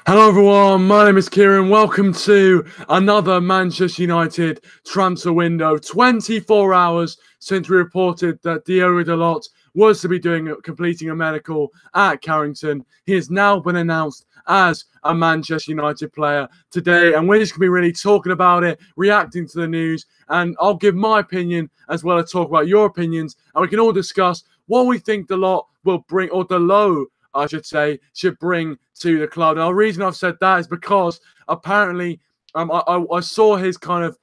Hello everyone, my name is Kieran. Welcome to another Manchester United transfer window. 24 hours since we reported that Diogo Dalot was to be completing a medical at Carrington. He has now been announced as a Manchester United player today, and we're just going to be really talking about it, reacting to the news, and I'll give my opinion as well as talk about your opinions, and we can all discuss what we think Dalot will bring, or Dalot, I should say, should bring to the club. Now, the reason I've said that is because apparently I saw his kind of,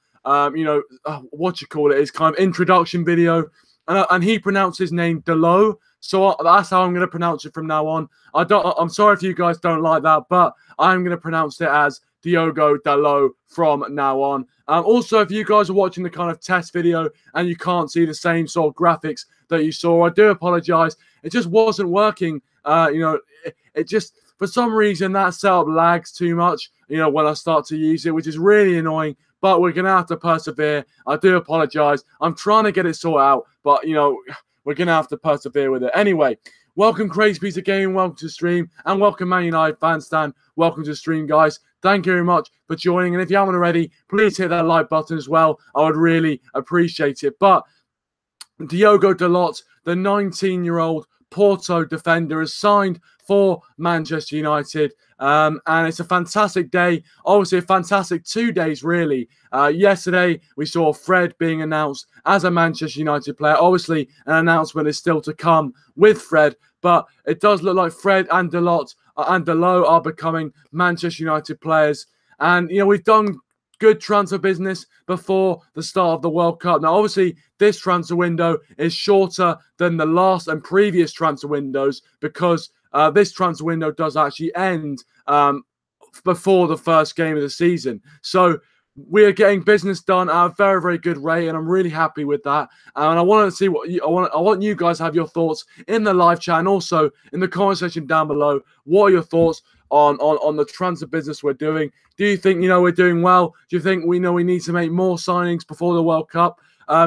his kind of introduction video, and he pronounced his name Dalot. So that's how I'm going to pronounce it from now on. I'm sorry if you guys don't like that, but I'm going to pronounce it as Diogo Dalot from now on. Also, if you guys are watching the kind of test video and you can't see the same sort of graphics that you saw, I do apologize. It just wasn't working. It just, for some reason, that setup lags too much, when I start to use it, which is really annoying, but we're going to have to persevere. I do apologize. I'm trying to get it sorted out, but, we're going to have to persevere with it. Anyway, welcome Crazy Piece of Gaming, welcome to the stream, and welcome Man United fan stand, welcome to the stream, guys. Thank you very much for joining, and if you haven't already, please hit that like button as well. I would really appreciate it. But Diogo Dalot, the 19-year-old Porto defender, has signed for Manchester United, and it's a fantastic day. Obviously, a fantastic 2 days, really. Yesterday, we saw Fred being announced as a Manchester United player. Obviously, an announcement is still to come with Fred, but it does look like Fred and Dalot are becoming Manchester United players. And, we've done good transfer business before the start of the World Cup. Now, obviously, this transfer window is shorter than the last and previous transfer windows because this transfer window does actually end before the first game of the season. So we are getting business done at a very, very good rate, and I'm really happy with that. And I want to see I want you guys to have your thoughts in the live chat and also in the comment section down below. What are your thoughts on the transfer business we're doing? Do you think we're doing well? Do you think we need to make more signings before the World Cup?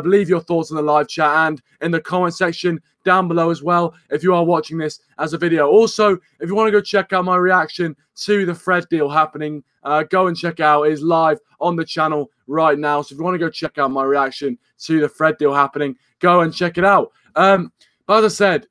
Leave your thoughts in the live chat and in the comment section down below as well if you are watching this as a video. Also, if you want to go check out my reaction to the Fred deal happening, go and check it out. It is live on the channel right now. So if you want to go check out my reaction to the Fred deal happening, go and check it out. But as I said,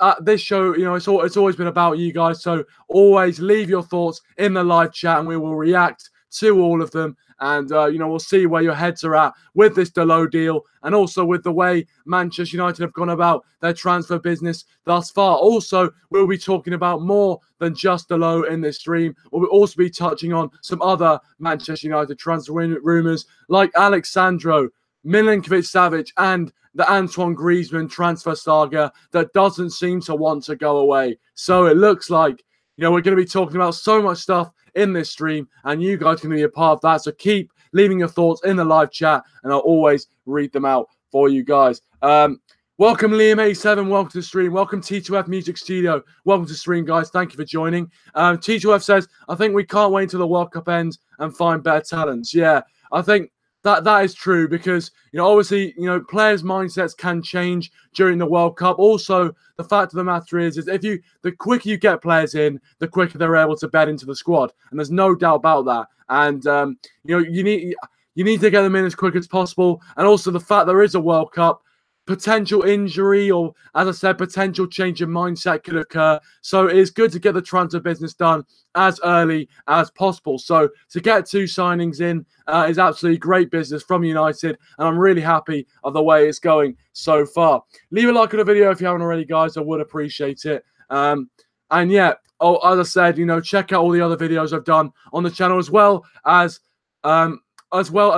at this show, it's always been about you guys. So always leave your thoughts in the live chat and we will react to all of them. And, we'll see where your heads are at with this Dalot deal and also with the way Manchester United have gone about their transfer business thus far. Also, we'll be talking about more than just Dalot in this stream. We'll also be touching on some other Manchester United transfer rumours like Alexandro, Milinkovic-Savic, and the Antoine Griezmann transfer saga that doesn't seem to want to go away. So it looks like, we're going to be talking about so much stuff in this stream, and you guys can be a part of that. So keep leaving your thoughts in the live chat, and I'll always read them out for you guys. Welcome Liam87, welcome to the stream. Welcome T2F Music Studio, welcome to the stream, guys. Thank you for joining. T2F says, I think we can't wait until the World Cup ends and find better talents. Yeah, I think that is true because, obviously, players' mindsets can change during the World Cup. Also, the fact of the matter is the quicker you get players in, the quicker they're able to bed into the squad. And there's no doubt about that. And, you need to get them in as quick as possible. And also the fact there is a World Cup, potential injury or, as I said, potential change in mindset could occur. So it is good to get the transfer business done as early as possible. So to get 2 signings in is absolutely great business from United, and I'm really happy of the way it's going so far. Leave a like on the video if you haven't already, guys. I would appreciate it. And yeah, as I said, check out all the other videos I've done on the channel as well as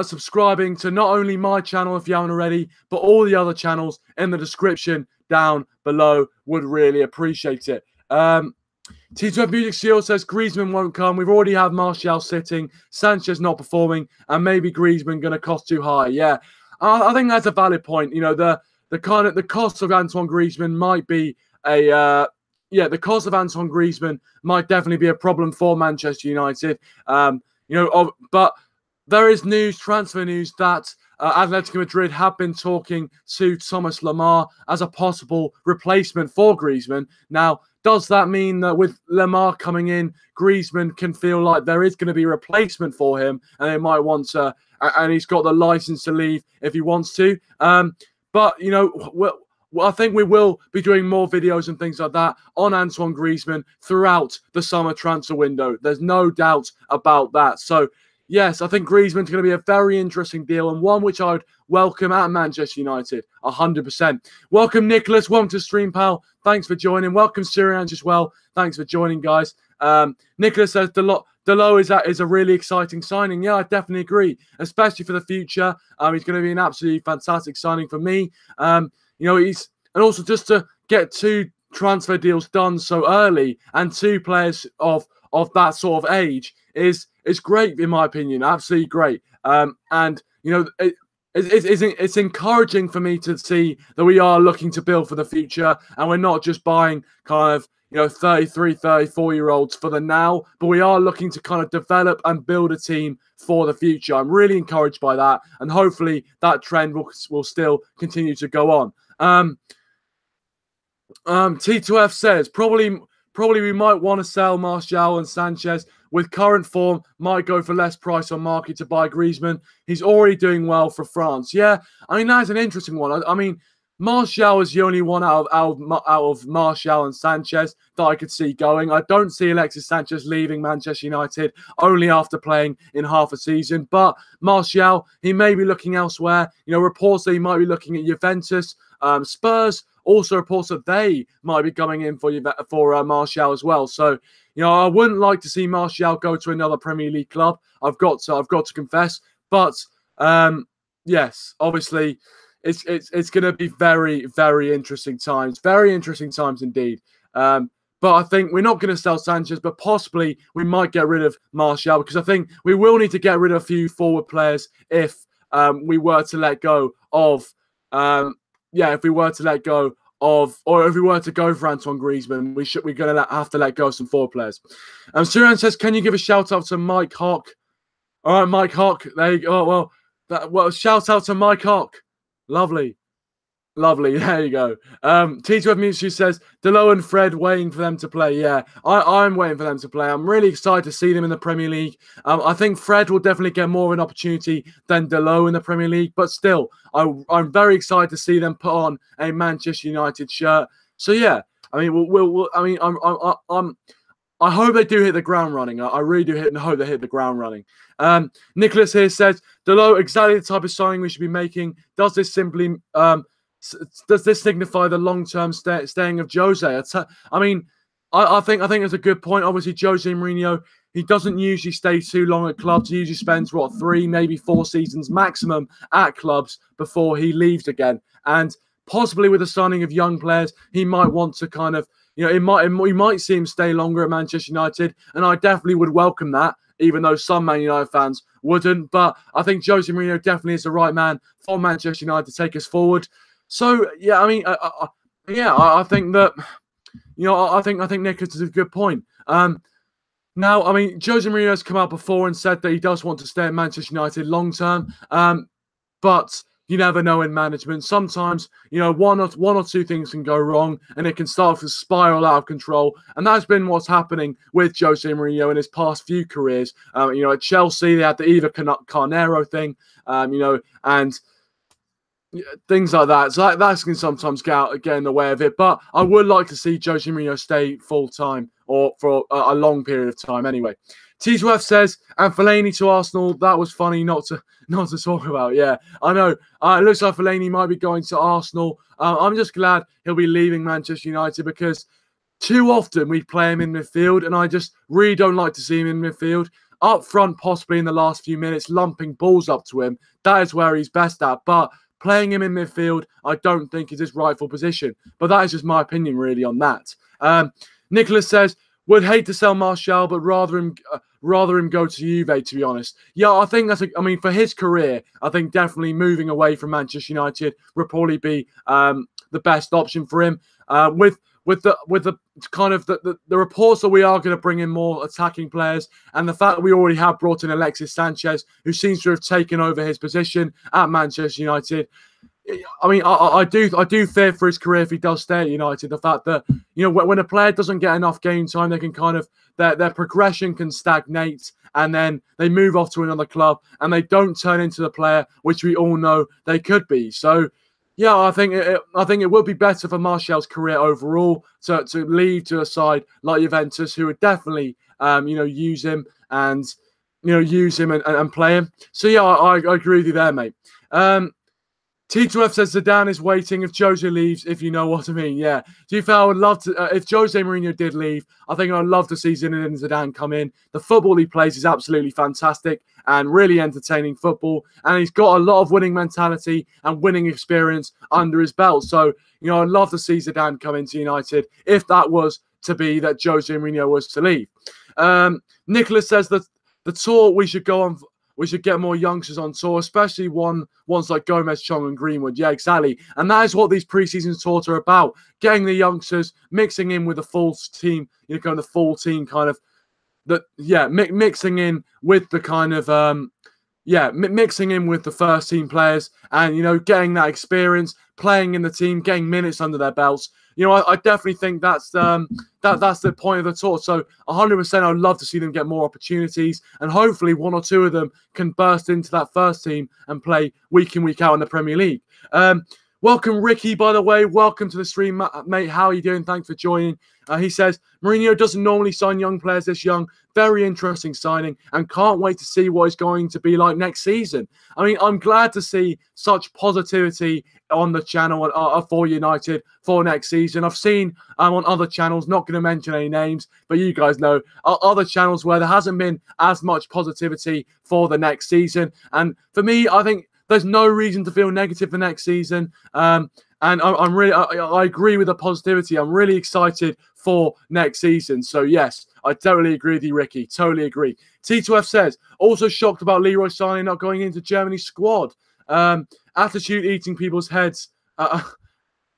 subscribing to not only my channel if you haven't already, but all the other channels in the description down below. Would really appreciate it. T2F Music Shield says Griezmann won't come. We've already had Martial sitting, Sanchez not performing, and maybe Griezmann going to cost too high. Yeah, I think that's a valid point. The cost of Antoine Griezmann might be the cost of Antoine Griezmann might definitely be a problem for Manchester United. But there is transfer news that Atletico Madrid have been talking to Thomas Lemar as a possible replacement for Griezmann. Now, Does that mean that with Lemar coming in, Griezmann can feel like there is going to be a replacement for him, and they might want to, and he's got the license to leave if he wants to? But, you know, I think we will be doing more videos and things like that on Antoine Griezmann throughout the summer transfer window. There's no doubt about that. So, yes, I think Griezmann's going to be a very interesting deal, and one which I would welcome at Manchester United, 100%. Welcome, Nicholas. Welcome to Stream, pal. Thanks for joining. Welcome, Sirianj, as well. Thanks for joining, guys. Nicholas says Dalot is a really exciting signing. Yeah, I definitely agree, especially for the future. He's going to be an absolutely fantastic signing for me. You know, and also just to get 2 transfer deals done so early and 2 players of that sort of age is great, in my opinion. Absolutely great. And, you know, it's encouraging for me to see that we are looking to build for the future, and we're not just buying kind of, you know, 33, 34-year-olds for the now, but we are looking to kind of develop and build a team for the future. I'm really encouraged by that, and hopefully that trend will still continue to go on. T2F says, probably we might want to sell Martial and Sanchez. With current form, might go for less price on market to buy Griezmann. He's already doing well for France. Yeah, I mean, that's an interesting one. I mean, Martial is the only one out of Martial and Sanchez that I could see going. I don't see Alexis Sanchez leaving Manchester United only after playing in half a season. But Martial, he may be looking elsewhere. You know, reports that he might be looking at Juventus, Spurs. Also reports that they might be coming in for Martial as well. So, you know, I wouldn't like to see Martial go to another Premier League club. I've got to confess. But yes, obviously, it's going to be very, very interesting times. Very interesting times indeed. But I think we're not going to sell Sanchez, but possibly we might get rid of Martial, because I think we will need to get rid of a few forward players if we were to let go of. If we were to let go of, or if we were to go for Antoine Griezmann, we're going to have to let go of some forward players. Suran says, can you give a shout out to Mike Hock? All right, Mike Hock. There you go. Well, shout out to Mike Hock. Lovely. There you go. T12 Mutsu says, Dalot and Fred waiting for them to play. Yeah, I'm waiting for them to play. I'm really excited to see them in the Premier League. I think Fred will definitely get more of an opportunity than Dalot in the Premier League, but still, I'm very excited to see them put on a Manchester United shirt. So yeah, I mean, I hope they do hit the ground running. I really do hope they hit the ground running. Nicholas here says, Dalot, exactly the type of signing we should be making. Does this signify the long-term staying of Jose? I mean, I think it's a good point. Obviously, Jose Mourinho, he doesn't usually stay too long at clubs. He usually spends, 3, maybe 4 seasons maximum at clubs before he leaves again. And possibly with the signing of young players, he might want to kind of, you know, we might see him stay longer at Manchester United. And I definitely would welcome that, even though some Man United fans wouldn't. But I think Jose Mourinho definitely is the right man for Manchester United to take us forward. So yeah, I mean, I think that, you know, I think Nicholas is a good point. Now, I mean, Jose Mourinho has come out before and said that he does want to stay at Manchester United long term, but you never know in management. Sometimes, you know, one or two things can go wrong, and it can start to spiral out of control. And that's been what's happening with Jose Mourinho in his past few careers. You know, at Chelsea, they had the Eva Carnero thing, you know, and things like that. So that can sometimes get in the way of it. But I would like to see Jose Mourinho stay full-time or for a long period of time anyway. T12 says, and Fellaini to Arsenal, that was funny not to talk about. Yeah, I know. It looks like Fellaini might be going to Arsenal. I'm just glad he'll be leaving Manchester United, because too often we play him in midfield, and I just really don't like to see him in midfield. Up front, possibly in the last few minutes, lumping balls up to him. That is where he's best at. But playing him in midfield, I don't think is his rightful position. But that is just my opinion, really, on that. Nicholas says, would hate to sell Martial, but rather him go to Juve, to be honest. Yeah, I think I mean, for his career, I think definitely moving away from Manchester United would probably be the best option for him. With the kind of the reports that we are going to bring in more attacking players, and the fact that we already have brought in Alexis Sanchez, who seems to have taken over his position at Manchester United, I mean, I do fear for his career if he does stay at United. The fact that, you know, when a player doesn't get enough game time, they can kind of their progression can stagnate, and then they move off to another club and they don't turn into the player which we all know they could be. So, yeah, I think it would be better for Martial's career overall to leave to a side like Juventus, who would definitely use him and and play him. So yeah, I agree with you there, mate. T2F says Zidane is waiting if Jose leaves, if you know what I mean. Yeah. Do you feel I would love to, if Jose Mourinho did leave, I think I'd love to see Zinedine Zidane come in. The football he plays is absolutely fantastic and really entertaining football. And he's got a lot of winning mentality and winning experience under his belt. So, I'd love to see Zidane come into United if that was to be that Jose Mourinho was to leave. Nicholas says that the tour we should go on. We should get more youngsters on tour, especially ones like Gomez, Chong, and Greenwood. Yeah, exactly. And that is what these preseason tours are about: getting the youngsters, mixing in with the full team. Kind of the full team, kind of mixing in with the kind of mixing in with the first team players, and getting that experience, playing in the team, getting minutes under their belts. I definitely think that's the point of the tour. So 100%, I'd love to see them get more opportunities, and hopefully one or two of them can burst into that first team and play week in, week out in the Premier League. Welcome, Ricky, by the way. Welcome to the stream, mate. How are you doing? Thanks for joining. He says, Mourinho doesn't normally sign young players this young. Very interesting signing, and can't wait to see what it's going to be like next season. I mean, I'm glad to see such positivity on the channel for United for next season. I've seen on other channels, not going to mention any names, but you guys know, other channels where there hasn't been as much positivity for the next season. And for me, I think there's no reason to feel negative for next season. And I agree with the positivity. I'm really excited for next season. So yes, I totally agree with you, Ricky. Totally agree. T2F says, also shocked about Leroy Sané not going into Germany's squad. Attitude eating people's heads.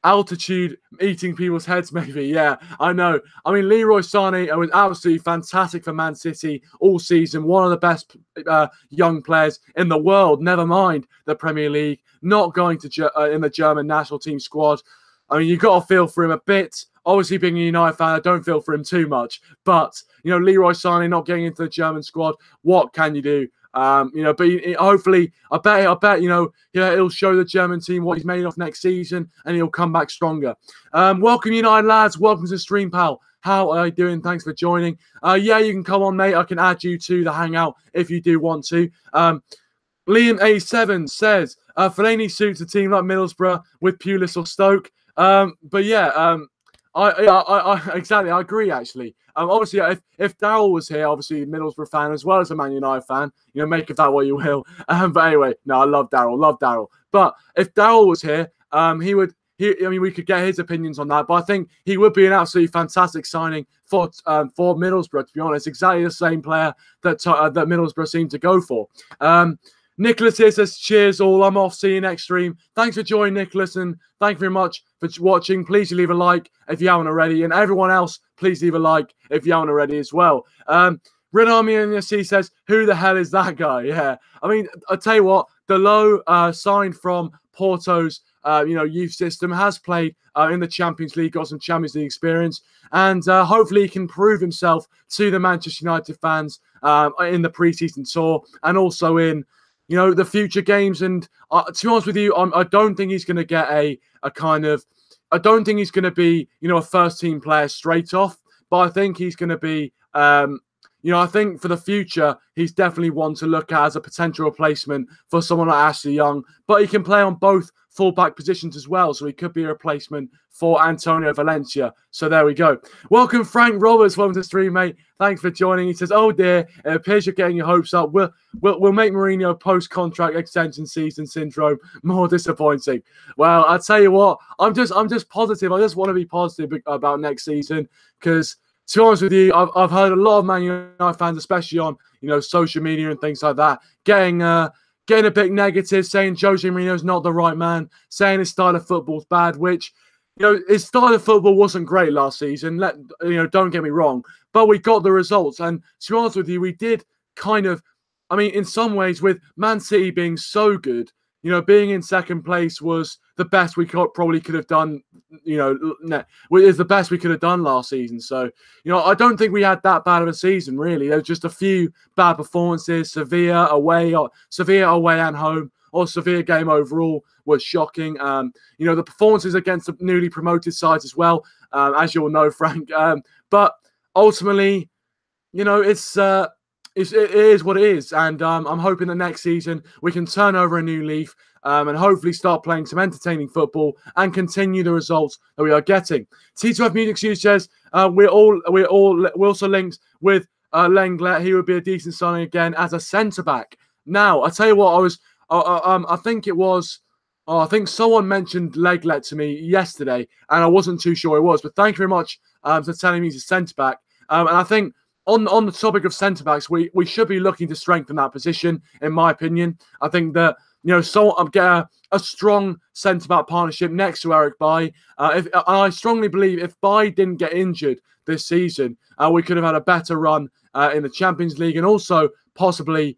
Altitude eating people's heads, maybe. Yeah, I know. I mean, Leroy Sané was absolutely fantastic for Man City all season. One of the best young players in the world, never mind the Premier League. Not going to in the German national team squad. I mean, you've got to feel for him a bit. Obviously, being a United fan, I don't feel for him too much. But, Leroy Sané not getting into the German squad, what can you do? But hopefully, I bet, it'll show the German team what he's made of next season, and he'll come back stronger. Welcome, United lads. Welcome to the stream, pal. How are you doing? Thanks for joining. Yeah, you can come on, mate. I can add you to the Hangout if you do want to. Liam87 says, Fellaini suits a team like Middlesbrough with Pulis or Stoke. But yeah, I exactly. I agree, actually. Obviously, if Daryl was here, obviously a Middlesbrough fan as well as a Man United fan, make of that what you will. But anyway, no, I love Daryl. But if Daryl was here, we could get his opinions on that. But I think he would be an absolutely fantastic signing for Middlesbrough. To be honest, exactly the same player that Middlesbrough seemed to go for. Nicholas here says, cheers all, I'm off, see you next stream. Thanks for joining, Nicholas, and thank you very much for watching. Please leave a like if you haven't already, and everyone else, please leave a like if you haven't already as well. Renami and C says, who the hell is that guy? Yeah, I mean, I'll tell you what, Dalot signed from Porto's youth system, has played in the Champions League, got some Champions League experience, and hopefully he can prove himself to the Manchester United fans in the preseason tour and also in the future games. And to be honest with you, I don't think he's going to get I don't think he's going to be, a first team player straight off, but I think he's going to be, I think for the future, he's definitely one to look at as a potential replacement for someone like Ashley Young, but he can play on both full-back positions as well, so he could be a replacement for Antonio Valencia. So there we go. Welcome, Frank Roberts. Welcome to the stream, mate. Thanks for joining. He says, oh dear, it appears you're getting your hopes up. We'll make Mourinho post-contract extension season syndrome more disappointing. Well, I'll tell you what, I'm just positive. I just want to be positive about next season because, to be honest with you, I've heard a lot of Man United fans, especially on social media and things like that, getting a bit negative, saying Jose Mourinho's not the right man, saying his style of football's bad, which, his style of football wasn't great last season. Don't get me wrong, but we got the results. And to be honest with you, we did in some ways, with Man City being so good, being in second place was the best we probably could have done. Is the best we could have done last season. So, I don't think we had that bad of a season, really. There was just a few bad performances. Sevilla away and home, or Sevilla game overall was shocking. The performances against the newly promoted sides as well, as you'll know, Frank. But ultimately, it is what it is, and I'm hoping that next season we can turn over a new leaf and hopefully start playing some entertaining football and continue the results that we are getting. T2F Music Studio says we're also linked with Lenglet. He would be a decent signing again as a centre back. Now I tell you what, I think someone mentioned Lenglet to me yesterday, and I wasn't too sure it was. But thank you very much for telling me he's a centre back, and I think. On the topic of centre-backs, we should be looking to strengthen that position, in my opinion. I think that, get a strong centre-back partnership next to Eric Bailly. I strongly believe if Bailly didn't get injured this season, we could have had a better run in the Champions League, and also possibly,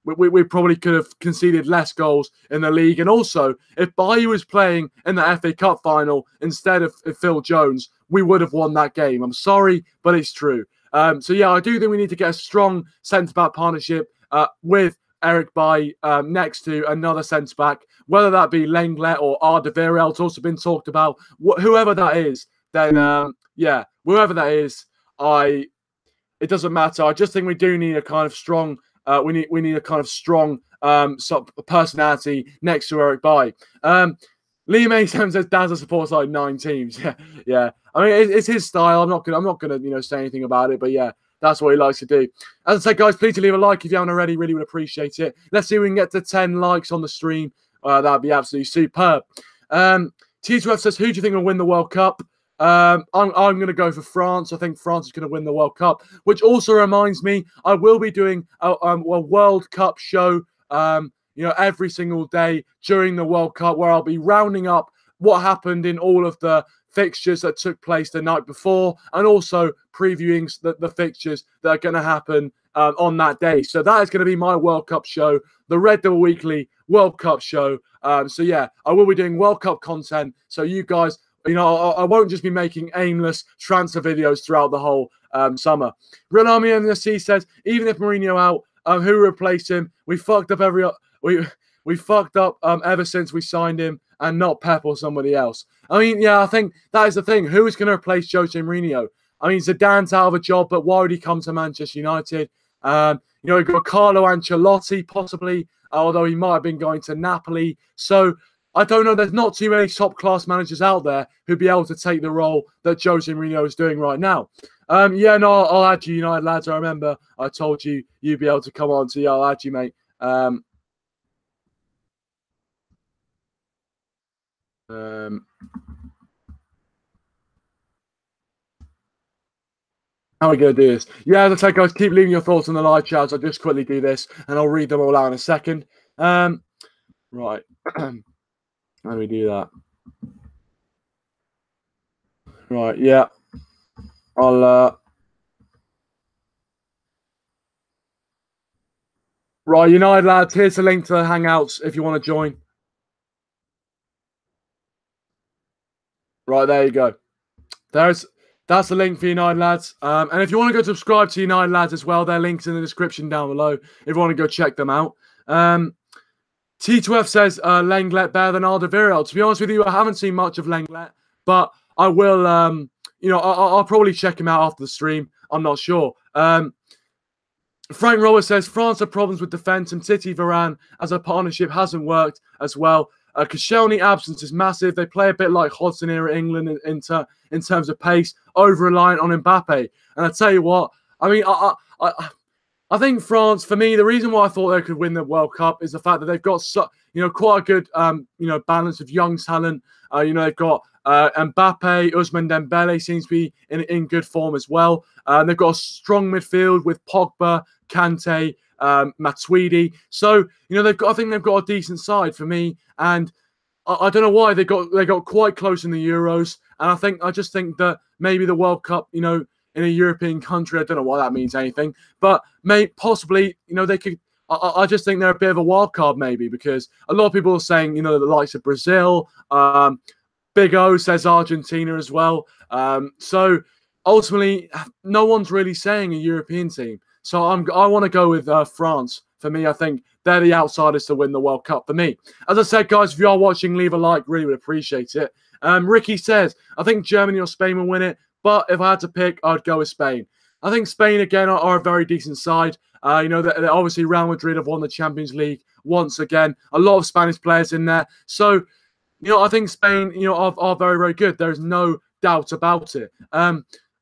we probably could have conceded less goals in the league. And also, if Bailly was playing in the FA Cup final instead of Phil Jones, we would have won that game. I'm sorry, but it's true. So, yeah, I do think we need to get a strong centre-back partnership with Eric Bailly next to another centre-back, whether that be Lenglet or RedDevilWeekly. It's also been talked about. Whoever that is, then, whoever that is, it doesn't matter. I just think we do need a kind of strong we need a kind of strong personality next to Eric Bailly. Liam Mason says Dazza supports like 9 teams. Yeah. I mean, it's his style. I'm not gonna say anything about it. But yeah, that's what he likes to do. As I said, guys, please leave a like if you haven't already. Really would appreciate it. Let's see if we can get to 10 likes on the stream. That'd be absolutely superb. T2F says, who do you think will win the World Cup? I'm going to go for France. I think France is going to win the World Cup, which also reminds me, I will be doing a World Cup show, every single day during the World Cup, where I'll be rounding up what happened in all of the fixtures that took place the night before, and also previewing the fixtures that are going to happen on that day. So that is going to be my World Cup show, the RedDevilWeekly World Cup show. So yeah, I will be doing World Cup content. So you guys, I won't just be making aimless transfer videos throughout the whole summer. Real Army MSC says, even if Mourinho out, who replaced him? We fucked up we fucked up ever since we signed him, and not Pep or somebody else. I mean, yeah, I think that is the thing. Who is going to replace Jose Mourinho? I mean, Zidane's out of a job, but why would he come to Manchester United? We've got Carlo Ancelotti, possibly, although he might have been going to Napoli. So I don't know. There's not too many top-class managers out there who'd be able to take the role that Jose Mourinho is doing right now. I'll add you, United lads. I remember I told you you'd be able to come on. So yeah, I'll add you, mate. How are we going to do this? Yeah, as I said, guys, keep leaving your thoughts in the live chats. I'll just quickly do this, and I'll read them all out in a second. Right. How do we do that? Right, yeah. Right, United lads, here's the link to the Hangouts if you want to join. Right, there you go. That's the link for United lads. And if you want to go subscribe to United lads as well, their links in the description down below if you want to go check them out. T2F says Lenglet better than RedDevilWeekly. To be honest with you, I haven't seen much of Lenglet, but I will. I'll probably check him out after the stream. I'm not sure. Frank Roller says France have problems with defence, and City Varane as a partnership hasn't worked as well. Koscielny absence is massive. They play a bit like Hodgson era England in terms of pace, over-reliant on Mbappe. And I tell you what, I mean, I think France, for me, the reason why I thought they could win the World Cup is the fact that they've got quite a good balance of young talent. They've got Mbappe, Ousmane Dembele seems to be in good form as well. They've got a strong midfield with Pogba, Kante, Matuidi. So I think they've got a decent side for me, and I don't know why they got quite close in the Euros, and I just think that maybe the World Cup, in a European country, I don't know why that means anything, but possibly they could. I just think they're a bit of a wild card maybe, because a lot of people are saying, you know, the likes of Brazil, Big O says Argentina as well. So ultimately, no one's really saying a European team. So I want to go with France. For me, I think they're the outsiders to win the World Cup for me. As I said, guys, if you are watching, leave a like. Really would appreciate it. Ricky says, I think Germany or Spain will win it, but if I had to pick, I'd go with Spain. I think Spain, again, are a very decent side. You know, they're obviously Real Madrid have won the Champions League once again. A lot of Spanish players in there. So, you know, I think Spain, you know, are very, very good. There is no doubt about it.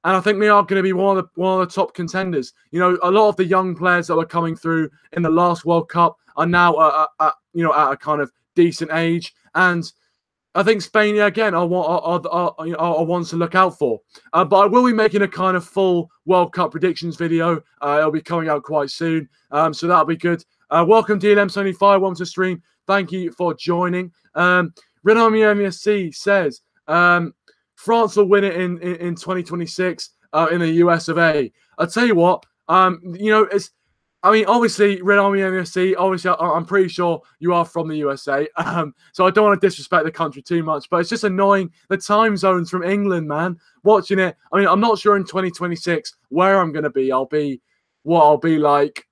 And I think they are going to be one of the top contenders. You know, a lot of the young players that were coming through in the last World Cup are now, you know, at a kind of decent age. And I think Spain, yeah, again, are ones to look out for. But I will be making a kind of full World Cup predictions video. It'll be coming out quite soon. So that'll be good. Welcome, DLM75. Welcome to the stream. Thank you for joining. Renami MSC says, France will win it in 2026 in the US of A. I'll tell you what, you know, I mean, obviously, Red Army MSC, obviously, I'm pretty sure you are from the USA. So I don't want to disrespect the country too much, but it's just annoying the time zones from England, man. Watching it, I mean, I'm not sure in 2026 where I'm going to be. I'll be like,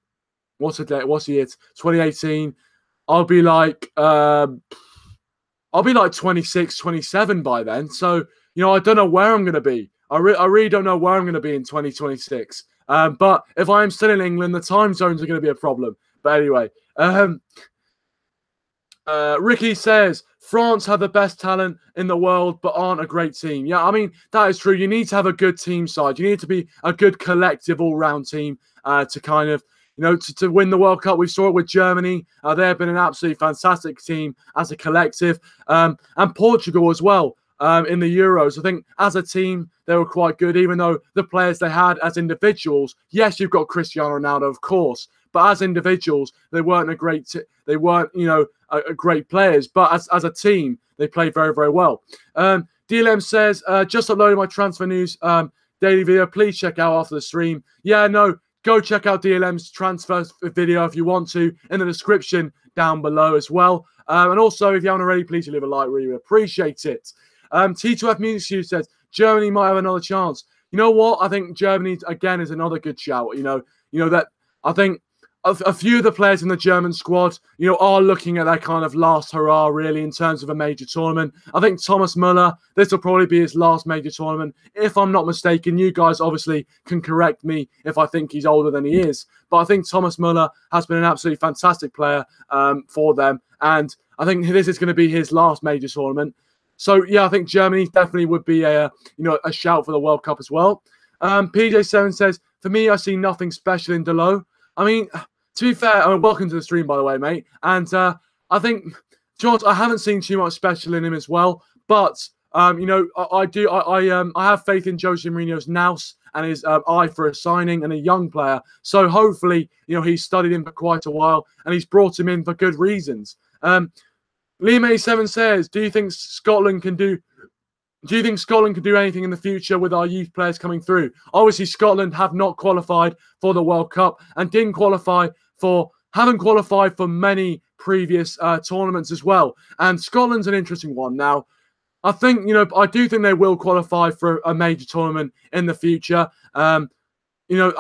what's the date? What's the year? 2018. I'll be like 26, 27 by then. So, you know, I don't know where I'm going to be. I really don't know where I'm going to be in 2026. But if I am still in England, the time zones are going to be a problem. But anyway, Ricky says, France have the best talent in the world, but aren't a great team. Yeah, I mean, that is true. You need to have a good team side. You need to be a good collective all-round team to kind of, you know, to win the World Cup. We saw it with Germany. They have been an absolutely fantastic team as a collective. And Portugal as well. In the Euros, I think as a team they were quite good, even though the players they had as individuals, yes, you've got Cristiano Ronaldo, of course, but as individuals they weren't you know, a great players, but as a team they played very, very well. DLM says, just uploaded my transfer news daily video. Please check out after the stream. Yeah, no, go check out DLM's transfer video if you want to, in the description down below as well. And also, if you haven't already, please leave a like. Really would appreciate it. T2F Music Studio says Germany might have another chance. You know what? I think Germany again is another good shout. You know that I think a few of the players in the German squad, you know, are looking at that kind of last hurrah really in terms of a major tournament. I think Thomas Müller, this will probably be his last major tournament, if I'm not mistaken. You guys obviously can correct me if I think he's older than he is, but I think Thomas Müller has been an absolutely fantastic player for them, and I think this is going to be his last major tournament. So yeah, I think Germany definitely would be a shout for the World Cup as well. PJ7 says, for me, I see nothing special in Dalot. I mean, to be fair, I mean, welcome to the stream, by the way, mate. And I think, George, I haven't seen too much special in him as well. But you know, I have faith in Jose Mourinho's nous and his eye for a signing and a young player. So hopefully, you know, he's studied him for quite a while and he's brought him in for good reasons. Liam87 says, do you think Scotland can do anything in the future with our youth players coming through? Obviously, Scotland have not qualified for the World Cup and haven't qualified for many previous tournaments as well. And Scotland's an interesting one. Now, I think, you know, I do think they will qualify for a major tournament in the future. You know,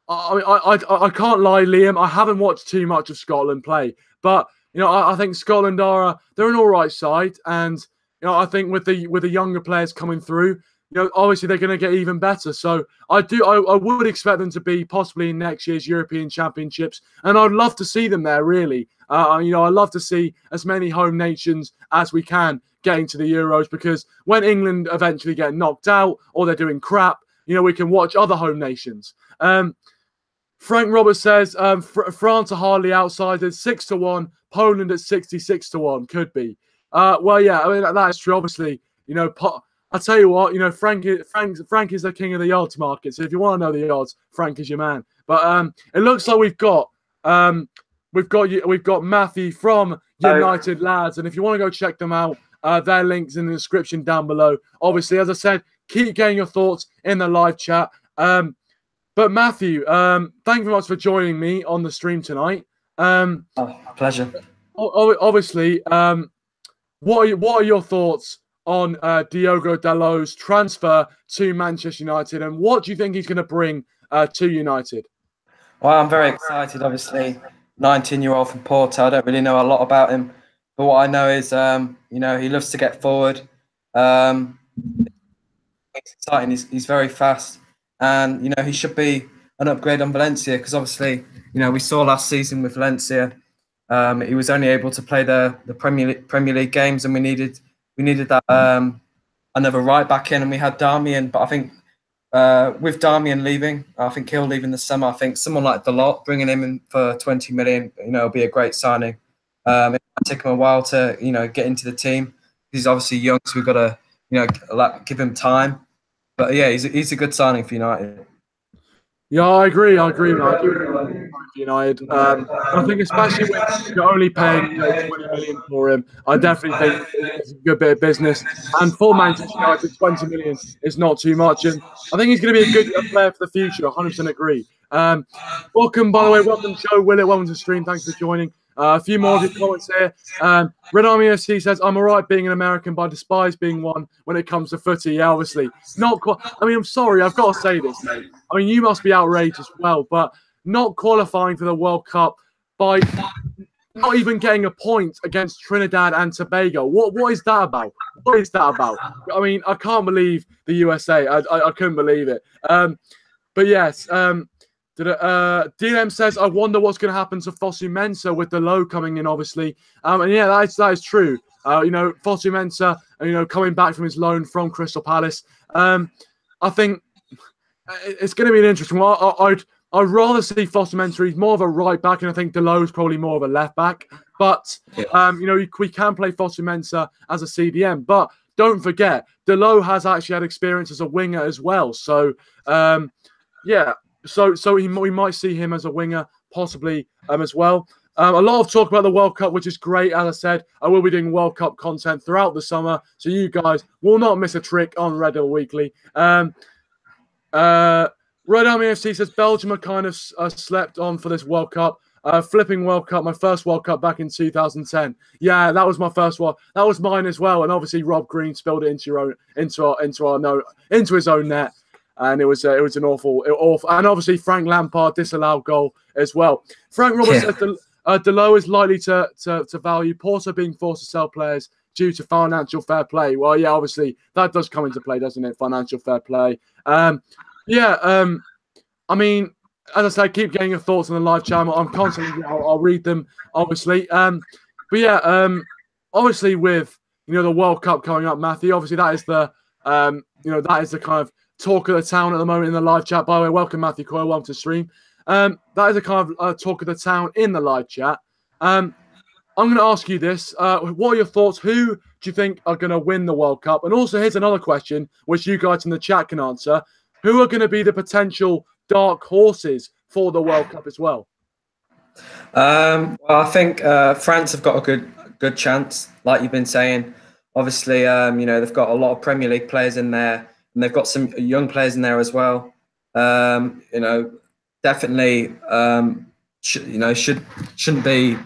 I can't lie, Liam. I haven't watched too much of Scotland play, but you know, I think Scotland they're an all right side, and you know, I think with the younger players coming through, you know, obviously they're going to get even better. So I would expect them to be possibly in next year's European Championships, and I'd love to see them there. Really, you know, I'd love to see as many home nations as we can getting to the Euros, because when England eventually get knocked out or they're doing crap, you know, we can watch other home nations. Frank Roberts says France are hardly outsiders, 6-1. Poland at 66-1 could be. Well, yeah, I mean that is true. Obviously, you know, I tell you what, you know, Frank is the king of the odds market. So if you want to know the odds, Frank is your man. But it looks like we've got Matthew from United Lads, and if you want to go check them out, their links in the description down below. Obviously, as I said, keep getting your thoughts in the live chat. But Matthew, thank you very much for joining me on the stream tonight. Pleasure. Obviously, what are your thoughts on Diogo Dalot's transfer to Manchester United, and what do you think he's going to bring to United? Well, I'm very excited. Obviously, 19-year-old from Porto. I don't really know a lot about him, but what I know is, he loves to get forward. It's exciting. He's very fast, and he should be an upgrade on Valencia because obviously, we saw last season with Valencia. He was only able to play the Premier League games, and we needed that another right back in, and we had Darmian. But I think with Darmian leaving, I think he'll leave in the summer. I think someone like Dalot, bringing him in for 20 million, will be a great signing. It might take him a while to get into the team. He's obviously young, so we've got to give him time. But yeah, he's a good signing for United. Yeah, I agree. I agree with United. I think especially when you're only paying 20 million for him, I definitely think it's a good bit of business. And for Manchester United, 20 million is not too much. And I think he's going to be a good player for the future. 100% agree. Welcome, by the way. Welcome, Joe Willett. Welcome to the stream. Thanks for joining. A few more of your comments here. Red Army FC says, I'm all right being an American, but I despise being one when it comes to footy. Yeah, obviously. Not quite. I mean, I'm sorry. I've got to say this, mate. I mean, you must be outraged as well, but not qualifying for the World Cup by not even getting a point against Trinidad and Tobago. What is that about? What is that about? I mean, I can't believe the USA. I couldn't believe it. But yes, DLM says, I wonder what's going to happen to Fosu Mensah with Dalot coming in, obviously. And yeah, that is true. Fosu Mensah, coming back from his loan from Crystal Palace. I think it's going to be an interesting one. I'd rather see Fosu Mensah. He's more of a right back, and I think Dalot's probably more of a left back. But, we can play Fosu Mensah as a CDM. But don't forget, Dalot has actually had experience as a winger as well. So, yeah. So we might see him as a winger, possibly as well. A lot of talk about the World Cup, which is great. As I said, I will be doing World Cup content throughout the summer, so you guys will not miss a trick on Red Devil Weekly. Red Army FC says Belgium are kind of slept on for this World Cup. Flipping World Cup, my first World Cup back in 2010. Yeah, that was my first one. That was mine as well. And obviously Rob Green spilled it into his own net. And it was an awful, and obviously Frank Lampard disallowed goal as well. Frank Roberts says Dalot is likely to value Porto being forced to sell players due to financial fair play. Well, yeah, obviously that does come into play, doesn't it? Financial fair play. I mean, as I said, keep getting your thoughts on the live channel. I'm constantly, I'll read them, obviously. Obviously with the World Cup coming up, Matthew. Obviously that is the that is the kind of talk of the town at the moment in the live chat. By the way, welcome Matthew Coyle, welcome to the stream. That is a kind of talk of the town in the live chat. I'm going to ask you this. What are your thoughts? Who do you think are going to win the World Cup? And also, here's another question, which you guys in the chat can answer. Who are going to be the potential dark horses for the World Cup as well? Well, I think France have got a good chance, like you've been saying. Obviously, they've got a lot of Premier League players in there. And they've got some young players in there as well. Definitely, shouldn't be.